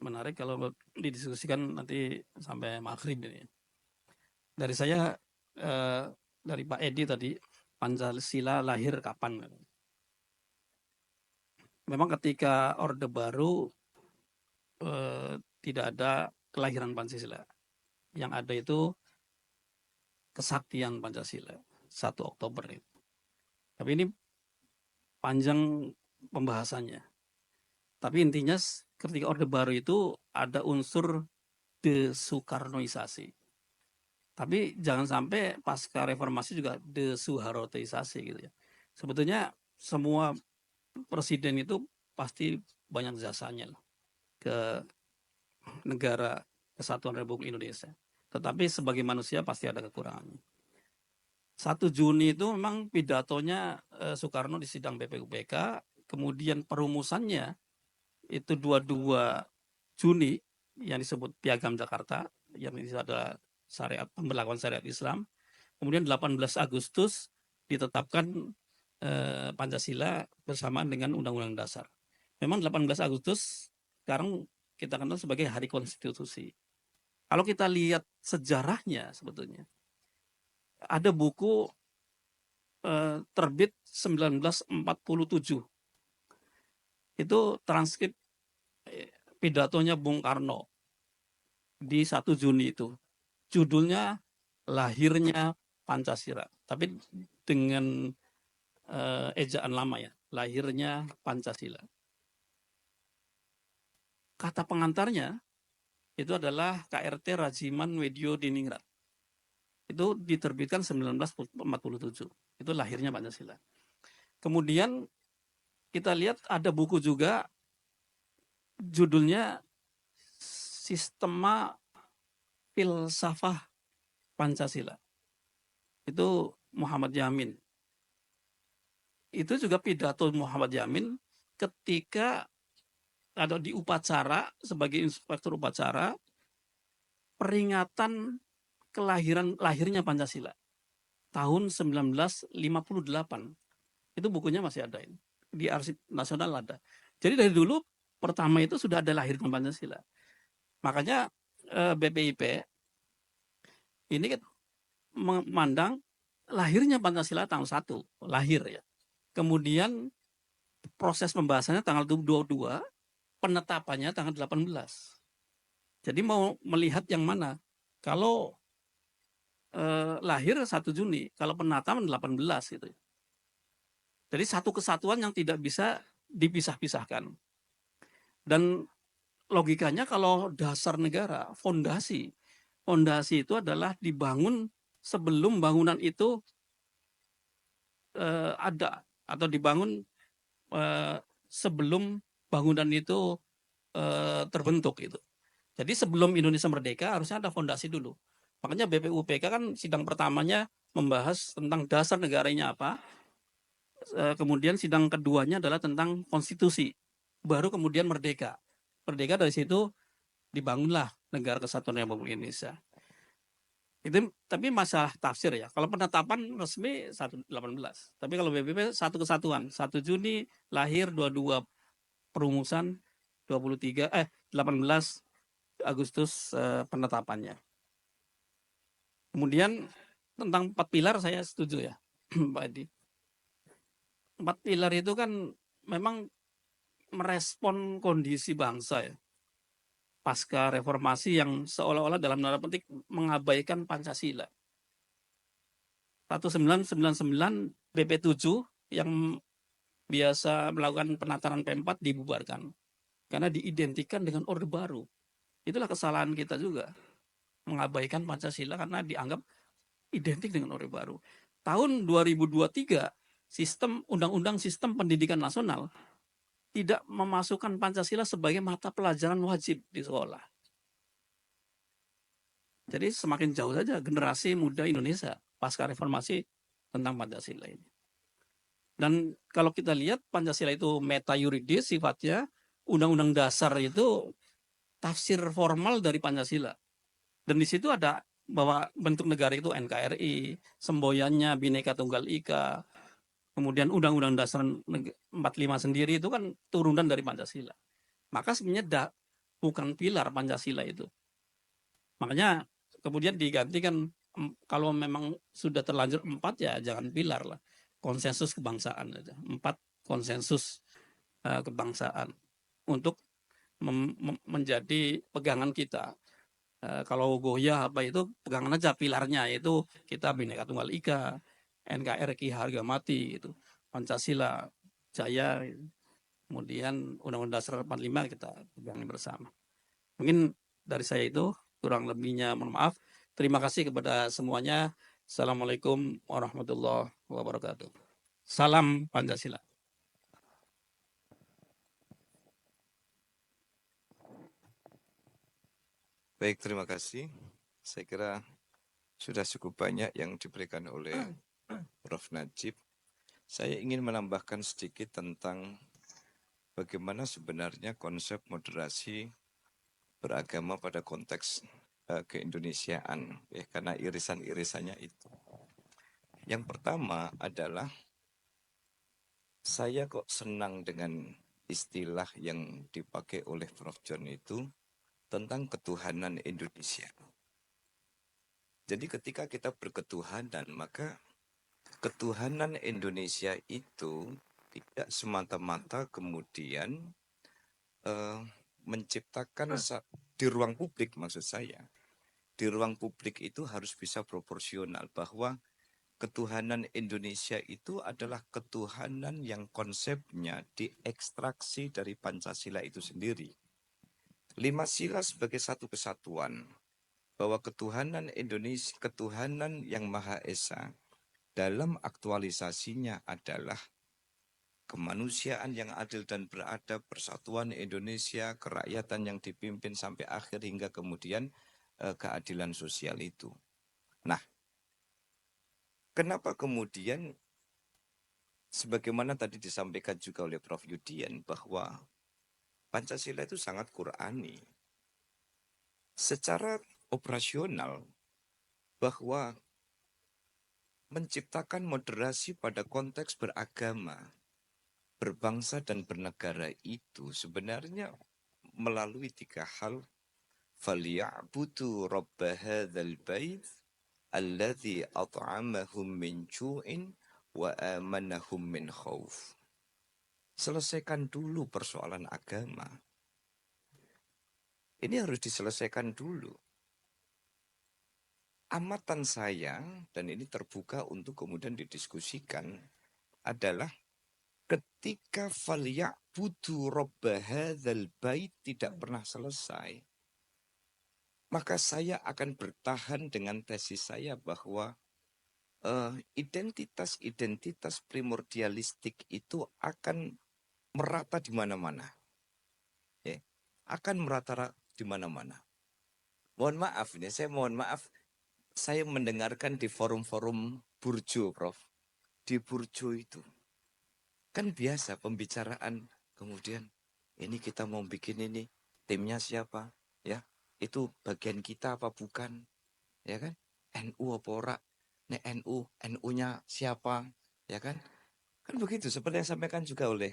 Menarik kalau didiskusikan nanti sampai maghrib ini. Dari saya, dari Pak Edi tadi, Pancasila lahir kapan? Memang ketika Orde Baru tidak ada kelahiran Pancasila. Yang ada itu kesaktian Pancasila, 1 Oktober itu. Tapi ini panjang pembahasannya. Tapi intinya ketika Orde Baru itu ada unsur desoekarnoisasi. Tapi jangan sampai pasca reformasi juga desoehartoisasi gitu ya. Sebetulnya semua presiden itu pasti banyak jasanya lah ke negara Kesatuan Republik Indonesia. Tetapi sebagai manusia pasti ada kekurangannya. 1 Juni itu memang pidatonya Soekarno di sidang BPUPK, kemudian perumusannya itu 22 Juni yang disebut Piagam Jakarta, yang ini adalah syariat pemberlakuan syariat Islam. Kemudian 18 Agustus ditetapkan Pancasila bersamaan dengan Undang-Undang Dasar. Memang 18 Agustus sekarang kita kenal sebagai Hari Konstitusi. Kalau kita lihat sejarahnya sebetulnya, ada buku terbit 1947. Itu transkrip pidatonya Bung Karno di 1 Juni itu. Judulnya Lahirnya Pancasila. Tapi dengan ejaan lama ya, Lahirnya Pancasila. Kata pengantarnya itu adalah KRT Rajiman Wedyo Diningrat. Itu diterbitkan 1947. Itu lahirnya Pancasila. Kemudian kita lihat ada buku juga judulnya Sistema Filsafah Pancasila. Itu Muhammad Yamin. Itu juga pidato Muhammad Yamin ketika ada di upacara sebagai inspektur upacara peringatan lahirnya Pancasila tahun 1958. Itu bukunya masih ada ini. Di Arsip Nasional ada. Jadi dari dulu pertama itu sudah ada lahirnya Pancasila. Makanya BPIP ini kan memandang lahirnya Pancasila tanggal 1, lahir ya. Kemudian proses pembahasannya tanggal 22, penetapannya tanggal 18. Jadi mau melihat yang mana? Kalau lahir 1 Juni, kalau penetapan 18 gitu. Jadi satu kesatuan yang tidak bisa dipisah-pisahkan. Dan logikanya kalau dasar negara, fondasi itu adalah dibangun sebelum bangunan itu ada atau dibangun sebelum bangunan itu terbentuk itu. Jadi sebelum Indonesia merdeka harusnya ada fondasi dulu. Makanya BPUPK kan sidang pertamanya membahas tentang dasar negaranya apa. Kemudian sidang keduanya adalah tentang konstitusi. Baru kemudian merdeka. Merdeka dari situ dibangunlah Negara Kesatuan Republik Indonesia. Itu tapi masalah tafsir ya. Kalau penetapan resmi 18. Tapi kalau BPP satu kesatuan. 1 Juni lahir, 22 perumusan, 18 Agustus penetapannya. Kemudian tentang 4 pilar saya setuju ya, Pak Edi. 4 pilar itu kan memang merespon kondisi bangsa ya. Pasca reformasi yang seolah-olah dalam tanda petik mengabaikan Pancasila. 1999 BP7 yang biasa melakukan penataran P4 dibubarkan. Karena diidentikan dengan Orde Baru. Itulah kesalahan kita juga. Mengabaikan Pancasila karena dianggap identik dengan Orde Baru. Tahun 2023 Undang-Undang Sistem Pendidikan Nasional tidak memasukkan Pancasila sebagai mata pelajaran wajib di sekolah. Jadi semakin jauh saja generasi muda Indonesia pasca reformasi tentang Pancasila ini. Dan kalau kita lihat Pancasila itu meta yuridis sifatnya, Undang-Undang Dasar itu tafsir formal dari Pancasila. Dan di situ ada bahwa bentuk negara itu NKRI, semboyannya Bhinneka Tunggal Ika, kemudian Undang-Undang Dasar 45 sendiri itu kan turunan dari Pancasila. Maka sebenarnya bukan pilar Pancasila itu. Makanya kemudian digantikan kalau memang sudah terlanjur 4 ya jangan pilar lah. Konsensus kebangsaan aja. 4 konsensus kebangsaan untuk menjadi pegangan kita. Kalau goyah apa itu pegangan aja pilarnya, yaitu kita Bhinneka Tunggal Ika, NKRI harga mati itu, Pancasila jaya, kemudian Undang-Undang Dasar 45 kita pegang bersama. Mungkin dari saya itu, kurang lebihnya mohon maaf. Terima kasih kepada semuanya. Assalamualaikum warahmatullahi wabarakatuh. Salam Pancasila. Baik, terima kasih. Saya kira sudah cukup banyak yang diberikan oleh Prof. Najib. Saya ingin menambahkan sedikit tentang bagaimana sebenarnya konsep moderasi beragama pada konteks keindonesiaan, ya, karena irisan-irisannya itu. Yang pertama adalah saya kok senang dengan istilah yang dipakai oleh Prof. John itu tentang ketuhanan Indonesia. Jadi ketika kita berketuhanan, maka ketuhanan Indonesia itu tidak semata-mata kemudian menciptakan di ruang publik, maksud saya. Di ruang publik itu harus bisa proporsional, bahwa ketuhanan Indonesia itu adalah ketuhanan yang konsepnya diekstraksi dari Pancasila itu sendiri. 5 sila sebagai satu kesatuan, bahwa ketuhanan Indonesia, ketuhanan yang Maha Esa, dalam aktualisasinya adalah kemanusiaan yang adil dan beradab, persatuan Indonesia, kerakyatan yang dipimpin sampai akhir hingga kemudian keadilan sosial itu. Nah, kenapa kemudian sebagaimana tadi disampaikan juga oleh Prof. Yudian bahwa Pancasila itu sangat Qurani. Secara operasional, bahwa menciptakan moderasi pada konteks beragama, berbangsa dan bernegara itu sebenarnya melalui 3 hal. فَلْيَعْبُدُوا رَبَّ هَذَا الْبَيْتِ الَّذِي أَطْعَمَهُم مِّن جُوعٍ وَآمَنَهُم مِّنْ خَوْفٍ. Selesaikan dulu persoalan agama. Ini harus diselesaikan dulu. Amatan saya, dan ini terbuka untuk kemudian didiskusikan, adalah ketika فَلْيَعْبُدُوا رَبَّ هَذَا الْبَيْتِ tidak pernah selesai, maka saya akan bertahan dengan tesis saya bahwa identitas-identitas primordialistik itu akan merata di mana-mana. Ya, akan merata di mana-mana. Mohon maaf, ini saya mohon maaf, saya mendengarkan di forum-forum burjo, Prof. Di burjo itu kan biasa pembicaraan, kemudian ini kita mau bikin ini, timnya siapa, ya? Itu bagian kita apa bukan, ya kan? NU apa ora? Nek NU, NU-nya siapa, ya kan? Kan begitu, seperti yang disampaikan juga oleh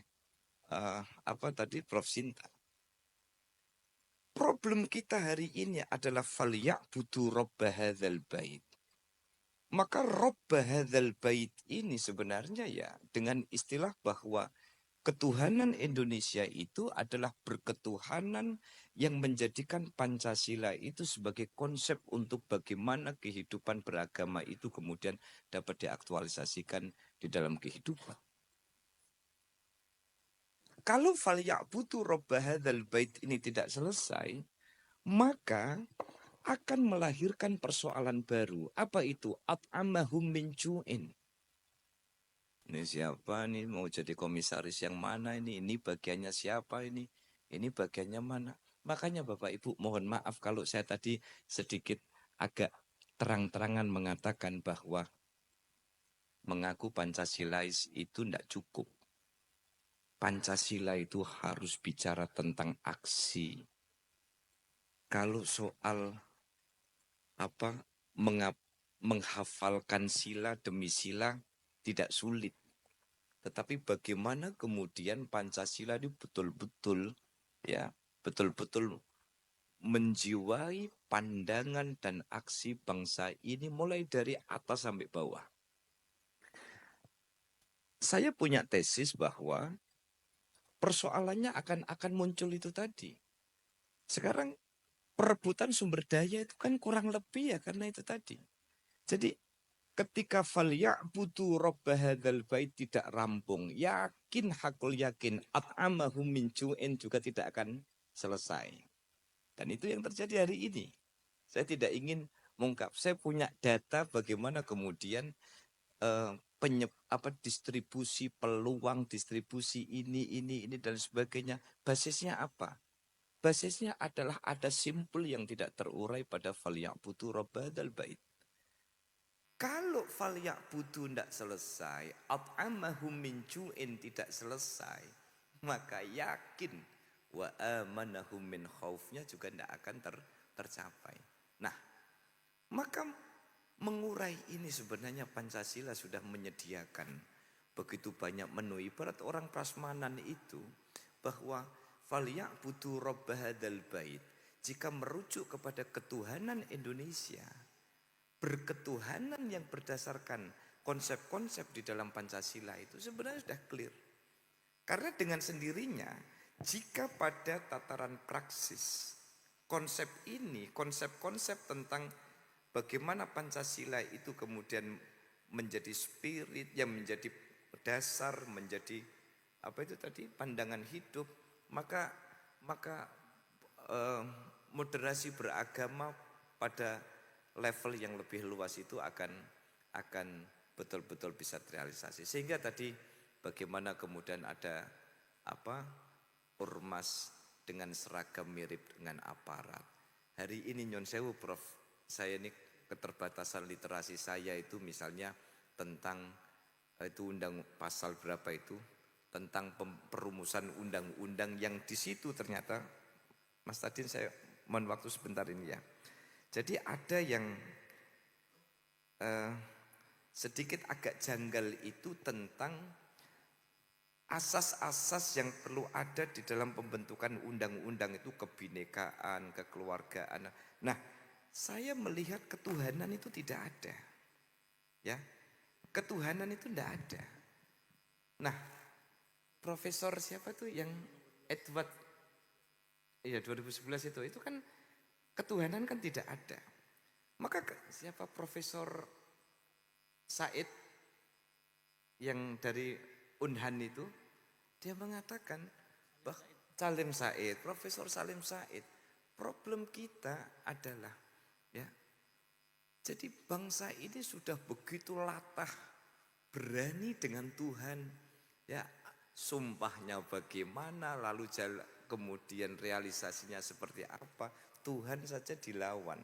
apa tadi Prof. Sinta. Problem kita hari ini adalah فَلْيَعْبُدُوا رَبَّ هَذَا الْبَيْتِ. Maka Rabb hadzal bait ini sebenarnya ya dengan istilah bahwa ketuhanan Indonesia itu adalah berketuhanan yang menjadikan Pancasila itu sebagai konsep untuk bagaimana kehidupan beragama itu kemudian dapat diaktualisasikan di dalam kehidupan. Kalau falya'budu rabb hadzal bait ini tidak selesai, maka akan melahirkan persoalan baru. Apa itu? At'amahum min ju'in. Ini siapa nih, mau jadi komisaris yang mana ini? Ini bagiannya siapa ini? Ini bagiannya mana? Makanya Bapak Ibu mohon maaf kalau saya tadi sedikit agak terang-terangan mengatakan bahwa mengaku Pancasilais itu tidak cukup. Pancasila itu harus bicara tentang aksi. Kalau soal menghafalkan sila demi sila tidak sulit. Tetapi bagaimana kemudian Pancasila ini betul-betul menjiwai pandangan dan aksi bangsa ini mulai dari atas sampai bawah. Saya punya tesis bahwa persoalannya akan muncul itu tadi. Sekarang perebutan sumber daya itu kan kurang lebih ya karena itu tadi. Jadi ketika falya'budu rabb hadzal bait tidak rampung, yakin hakul yakin at'amahum min ju'in juga tidak akan selesai. Dan itu yang terjadi hari ini. Saya tidak ingin mengungkap, saya punya data bagaimana kemudian distribusi peluang, distribusi ini dan sebagainya. Basisnya apa? Basisnya adalah ada simpul yang tidak terurai pada falya'budu rabb hadzal bait. Kalau falya'budu tidak selesai, at'amahum min ju'in tidak selesai, maka yakin wa amanahum min khaufnya juga tidak akan tercapai. Nah, maka mengurai ini sebenarnya Pancasila sudah menyediakan begitu banyak menu. Ibarat orang prasmanan itu bahwa falyabudu rabb hadzal bait, jika merujuk kepada ketuhanan Indonesia, berketuhanan yang berdasarkan konsep-konsep di dalam Pancasila itu sebenarnya sudah clear. Karena dengan sendirinya jika pada tataran praksis konsep ini, konsep-konsep tentang bagaimana Pancasila itu kemudian menjadi spirit yang menjadi dasar, menjadi apa itu tadi pandangan hidup, maka moderasi beragama pada level yang lebih luas itu akan betul-betul bisa terrealisasi. Sehingga tadi bagaimana kemudian ada ormas dengan seragam mirip dengan aparat. Hari ini nyon sewu Prof, saya ini keterbatasan literasi saya itu misalnya tentang itu undang pasal berapa itu tentang perumusan undang-undang yang di situ ternyata Mas Tadin saya mohon waktu sebentar ini ya. Jadi ada yang sedikit agak janggal itu tentang asas-asas yang perlu ada di dalam pembentukan undang-undang itu kebinekaan, kekeluargaan. Nah, saya melihat ketuhanan itu tidak ada. Ya. Ketuhanan itu tidak ada. Nah, Profesor siapa tuh yang Edward 2011 itu kan ketuhanan kan tidak ada. Maka siapa Profesor Said yang dari Unhan itu, dia mengatakan bahwa Profesor Salim Said, problem kita adalah ya. Jadi bangsa ini sudah begitu latah berani dengan Tuhan. Ya, sumpahnya bagaimana, lalu kemudian realisasinya seperti apa, Tuhan saja dilawan.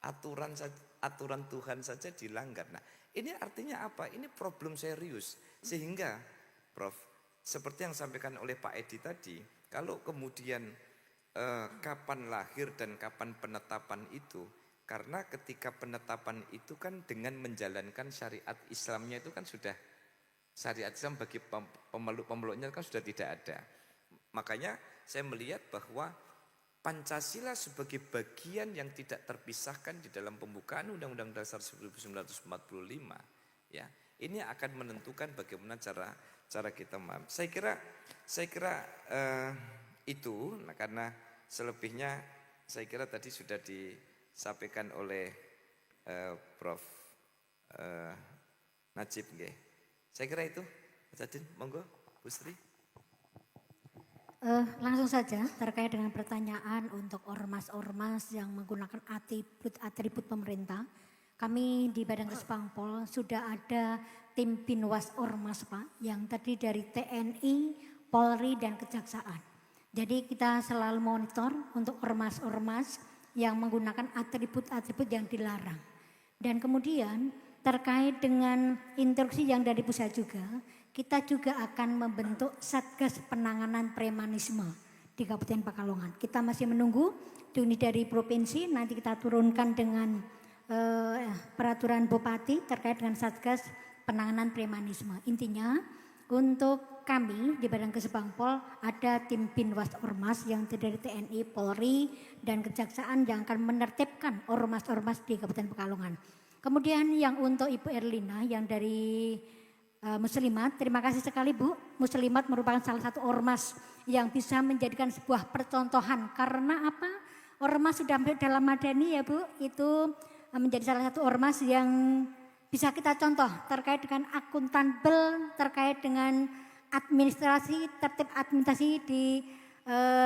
Aturan Tuhan saja dilanggar. Nah, ini artinya apa? Ini problem serius. Sehingga Prof, seperti yang disampaikan oleh Pak Edi tadi, kalau kemudian kapan lahir dan kapan penetapan itu, karena ketika penetapan itu kan dengan menjalankan syariat Islamnya itu kan sudah, syariat Islam bagi pemeluk-pemeluknya kan sudah tidak ada. Makanya saya melihat bahwa Pancasila sebagai bagian yang tidak terpisahkan di dalam pembukaan Undang-Undang Dasar 1945, ya, ini akan menentukan bagaimana cara kita memahami. Saya kira itu, nah, karena selebihnya saya kira tadi sudah disampaikan oleh Prof Najib nggih. Saya kira itu, Mas Adin, monggo Bu Sri. Langsung saja terkait dengan pertanyaan untuk ormas-ormas yang menggunakan atribut pemerintah. Kami di Badan Kesbangpol sudah ada tim Binwas Ormas Pak, yang terdiri dari TNI, Polri dan Kejaksaan. Jadi kita selalu monitor untuk ormas-ormas yang menggunakan atribut-atribut yang dilarang. Dan kemudian terkait dengan instruksi yang dari pusat juga, kita juga akan membentuk Satgas Penanganan Premanisme di Kabupaten Pekalongan. Kita masih menunggu ini dari provinsi, nanti kita turunkan dengan peraturan Bupati terkait dengan Satgas Penanganan Premanisme. Intinya untuk kami di Badan Kesbangpol ada tim Binwas Ormas yang terdiri dari TNI, Polri dan Kejaksaan yang akan menertibkan ormas-ormas di Kabupaten Pekalongan. Kemudian yang untuk Ibu Erlina yang dari Muslimat, terima kasih sekali Bu. Muslimat merupakan salah satu ormas yang bisa menjadikan sebuah percontohan. Karena apa? Ormas sudah dalam madani ya Bu, itu menjadi salah satu ormas yang bisa kita contoh terkait dengan akuntabel, terkait dengan administrasi, tertib administrasi di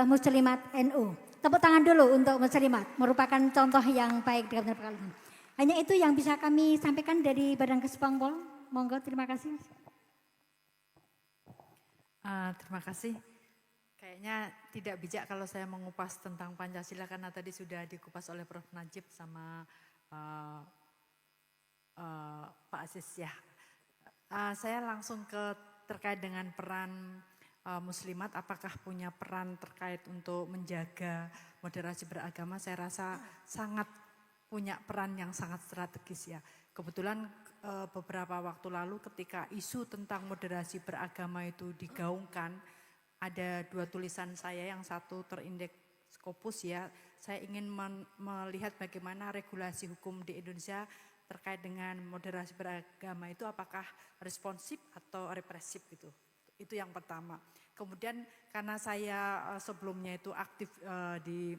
Muslimat NU. Tepuk tangan dulu untuk Muslimat, merupakan contoh yang baik di Kabupaten Pekalongan. Hanya itu yang bisa kami sampaikan dari Badan Kesbangpol. Monggo, terima kasih. Terima kasih. Kayaknya tidak bijak kalau saya mengupas tentang Pancasila karena tadi sudah dikupas oleh Prof. Najib sama Pak Aziz ya. Saya langsung terkait dengan peran muslimat apakah punya peran terkait untuk menjaga moderasi beragama? Saya rasa sangat punya peran yang sangat strategis ya. Kebetulan beberapa waktu lalu ketika isu tentang moderasi beragama itu digaungkan, ada 2 tulisan saya, yang satu terindeks Scopus ya. Saya ingin melihat bagaimana regulasi hukum di Indonesia terkait dengan moderasi beragama itu apakah responsif atau represif gitu. Itu yang pertama. Kemudian karena saya sebelumnya itu aktif di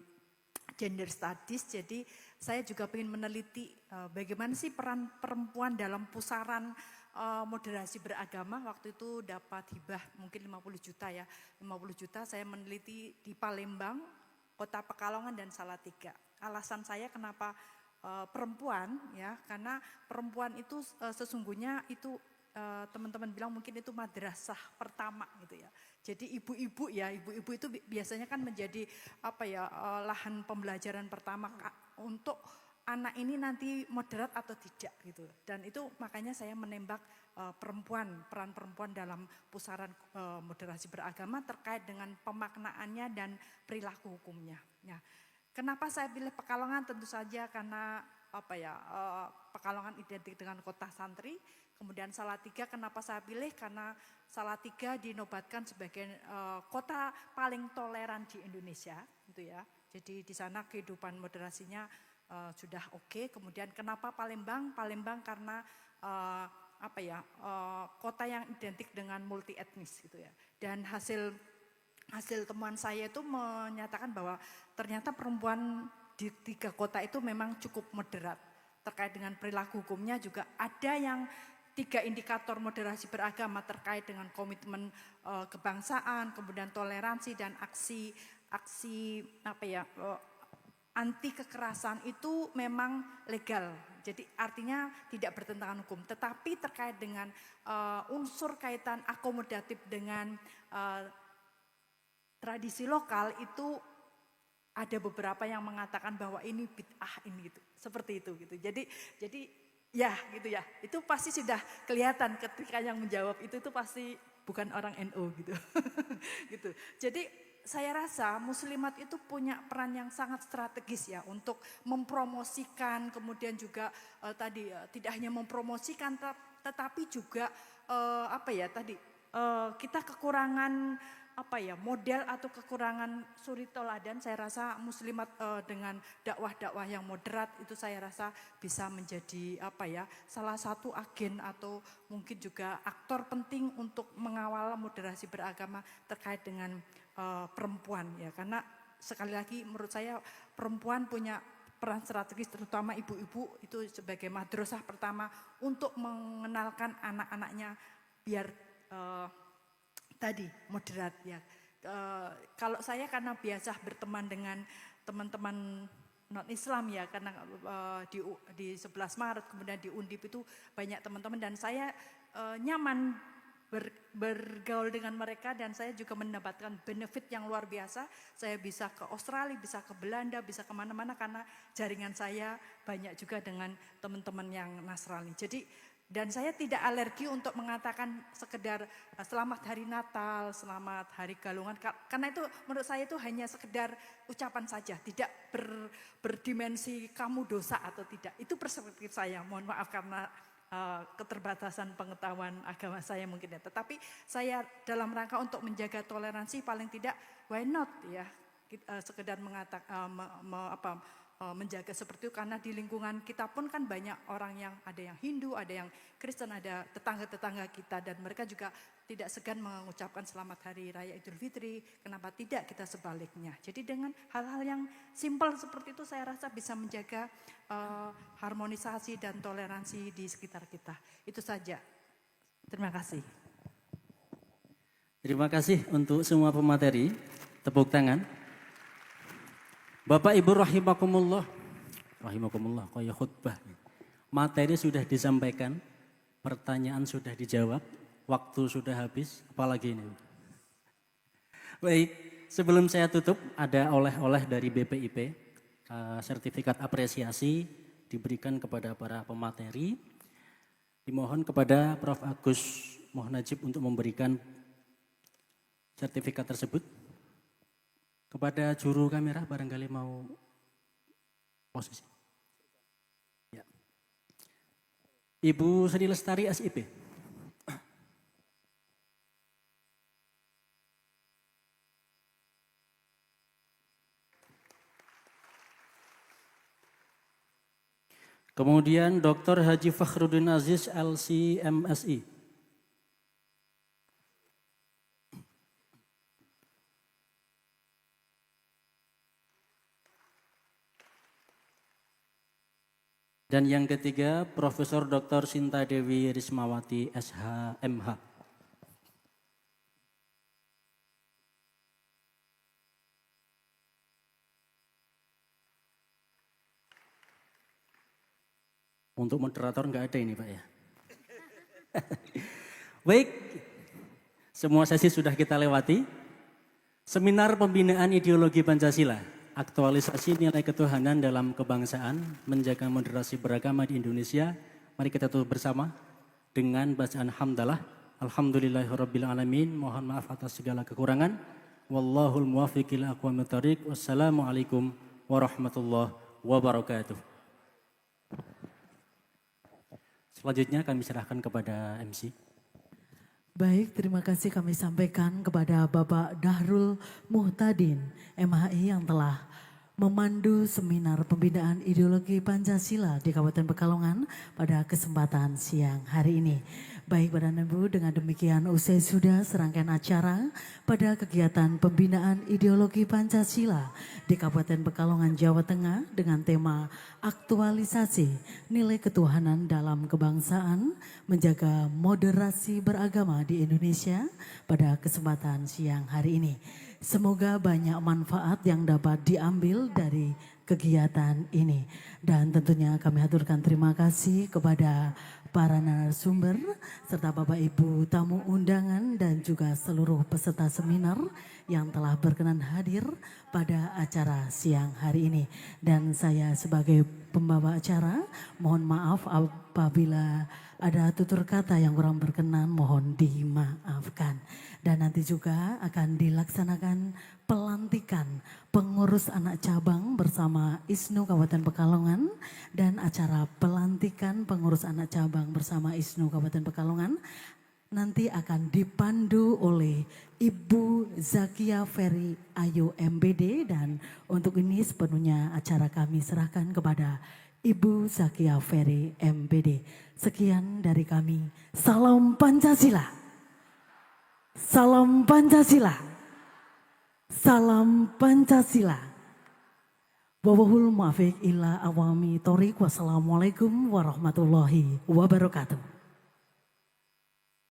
gender studies, jadi saya juga ingin meneliti bagaimana sih peran perempuan dalam pusaran moderasi beragama. Waktu itu dapat hibah mungkin 50 juta ya, 50 juta saya meneliti di Palembang, Kota Pekalongan dan Salatiga. Alasan saya kenapa perempuan ya, karena perempuan itu sesungguhnya itu teman-teman bilang mungkin itu madrasah pertama gitu ya. Jadi ibu-ibu ya, ibu-ibu itu biasanya kan menjadi lahan pembelajaran pertama untuk anak ini nanti moderat atau tidak gitu. Dan itu makanya saya menembak peran perempuan dalam pusaran moderasi beragama terkait dengan pemaknaannya dan perilaku hukumnya. Ya. Kenapa saya pilih Pekalongan? Tentu saja karena Pekalongan identik dengan kota santri. Kemudian Salatiga kenapa saya pilih? Karena Salatiga dinobatkan sebagai kota paling toleran di Indonesia, gitu ya. Jadi di sana kehidupan moderasinya sudah oke. Kemudian kenapa Palembang? Palembang karena kota yang identik dengan multi etnis, gitu ya. Dan hasil temuan saya itu menyatakan bahwa ternyata perempuan di 3 kota itu memang cukup moderat. Terkait dengan perilaku hukumnya juga ada yang 3 indikator moderasi beragama terkait dengan komitmen kebangsaan, kemudian toleransi dan aksi anti kekerasan itu memang legal. Jadi artinya tidak bertentangan hukum. Tetapi terkait dengan unsur kaitan akomodatif dengan tradisi lokal itu ada beberapa yang mengatakan bahwa ini bid'ah ini gitu. Seperti itu gitu. Jadi ya gitu ya, itu pasti sudah kelihatan ketika yang menjawab itu pasti bukan orang NU gitu. Gitu. Jadi saya rasa muslimat itu punya peran yang sangat strategis ya untuk mempromosikan, kemudian juga tidak hanya mempromosikan tetapi juga kita kekurangan model atau kekurangan suri teladan. Saya rasa muslimat dengan dakwah-dakwah yang moderat itu saya rasa bisa menjadi salah satu agen atau mungkin juga aktor penting untuk mengawal moderasi beragama terkait dengan perempuan ya. Karena sekali lagi menurut saya perempuan punya peran strategis, terutama ibu-ibu itu sebagai madrasah pertama untuk mengenalkan anak-anaknya biar moderat ya. Kalau saya karena biasa berteman dengan teman-teman non Islam ya, karena di 11 Maret kemudian di Undip itu banyak teman-teman dan saya nyaman bergaul dengan mereka dan saya juga mendapatkan benefit yang luar biasa. Saya bisa ke Australia, bisa ke Belanda, bisa kemana-mana karena jaringan saya banyak juga dengan teman-teman yang Nasrani. Jadi dan saya tidak alergi untuk mengatakan sekedar selamat hari Natal, selamat hari Galungan. Karena itu menurut saya itu hanya sekedar ucapan saja. Tidak berdimensi kamu dosa atau tidak. Itu perspektif saya, mohon maaf karena keterbatasan pengetahuan agama saya mungkin ya. Tetapi saya dalam rangka untuk menjaga toleransi paling tidak why not ya. Sekedar mengatakan menjaga seperti itu karena di lingkungan kita pun kan banyak orang yang ada yang Hindu, ada yang Kristen, ada tetangga-tetangga kita dan mereka juga tidak segan mengucapkan selamat hari raya Idul Fitri. Kenapa tidak kita sebaliknya? Jadi dengan hal-hal yang simpel seperti itu saya rasa bisa menjaga harmonisasi dan toleransi di sekitar kita. Itu saja. Terima kasih. Terima kasih untuk semua pemateri. Tepuk tangan. Bapak Ibu rahimakumullah, kayak khutbah. Materi sudah disampaikan, pertanyaan sudah dijawab, waktu sudah habis, apalagi ini. Baik, sebelum saya tutup ada oleh-oleh dari BPIP, sertifikat apresiasi diberikan kepada para pemateri. Dimohon kepada Prof. Agus Mohnajib untuk memberikan sertifikat tersebut. Kepada juru kamera barangkali mau posisi. Ya. Ibu Sri Lestari SIP. Kemudian Dr. Haji Fakhruddin Aziz LCMSI. Dan yang ketiga, Profesor Dr. Sinta Dewi Rismawati SHMH. Untuk moderator nggak ada ini Pak ya. Baik, semua sesi sudah kita lewati. Seminar pembinaan ideologi Pancasila, aktualisasi nilai ketuhanan dalam kebangsaan, menjaga moderasi beragama di Indonesia. Mari kita tutup bersama dengan bacaan hamdalah. Alhamdulillahirabbil alamin. Mohon maaf atas segala kekurangan. Wallahul muwaffiq ila aqwamit thoriq. Wassalamualaikum warahmatullahi wabarakatuh. Selanjutnya kami serahkan kepada MC. Baik, terima kasih kami sampaikan kepada Bapak Dahrul Muhtadin, MHI yang telah memandu seminar pembinaan ideologi Pancasila di Kabupaten Pekalongan pada kesempatan siang hari ini. Baik Bapak dan Ibu, dengan demikian usai sudah serangkaian acara pada kegiatan pembinaan ideologi Pancasila di Kabupaten Pekalongan, Jawa Tengah dengan tema aktualisasi nilai ketuhanan dalam kebangsaan, menjaga moderasi beragama di Indonesia pada kesempatan siang hari ini. Semoga banyak manfaat yang dapat diambil dari kegiatan ini. Dan tentunya kami haturkan terima kasih kepada para narasumber serta Bapak Ibu tamu undangan dan juga seluruh peserta seminar yang telah berkenan hadir pada acara siang hari ini. Dan saya sebagai pembawa acara mohon maaf apabila ada tutur kata yang kurang berkenan, mohon dimaafkan. Dan nanti juga akan dilaksanakan pelantikan pengurus anak cabang bersama ISNU Kabupaten Pekalongan dan acara pelantikan pengurus anak cabang bersama ISNU Kabupaten Pekalongan nanti akan dipandu oleh Ibu Zakia Ferry Ayu MBD, dan untuk ini sepenuhnya acara kami serahkan kepada Ibu Zakia Ferry MBD. Sekian dari kami. Salam Pancasila. Salam Pancasila. Salam Pancasila. Wawahul muafiq ila awami thoriq. Wassalamualaikum warahmatullahi wabarakatuh.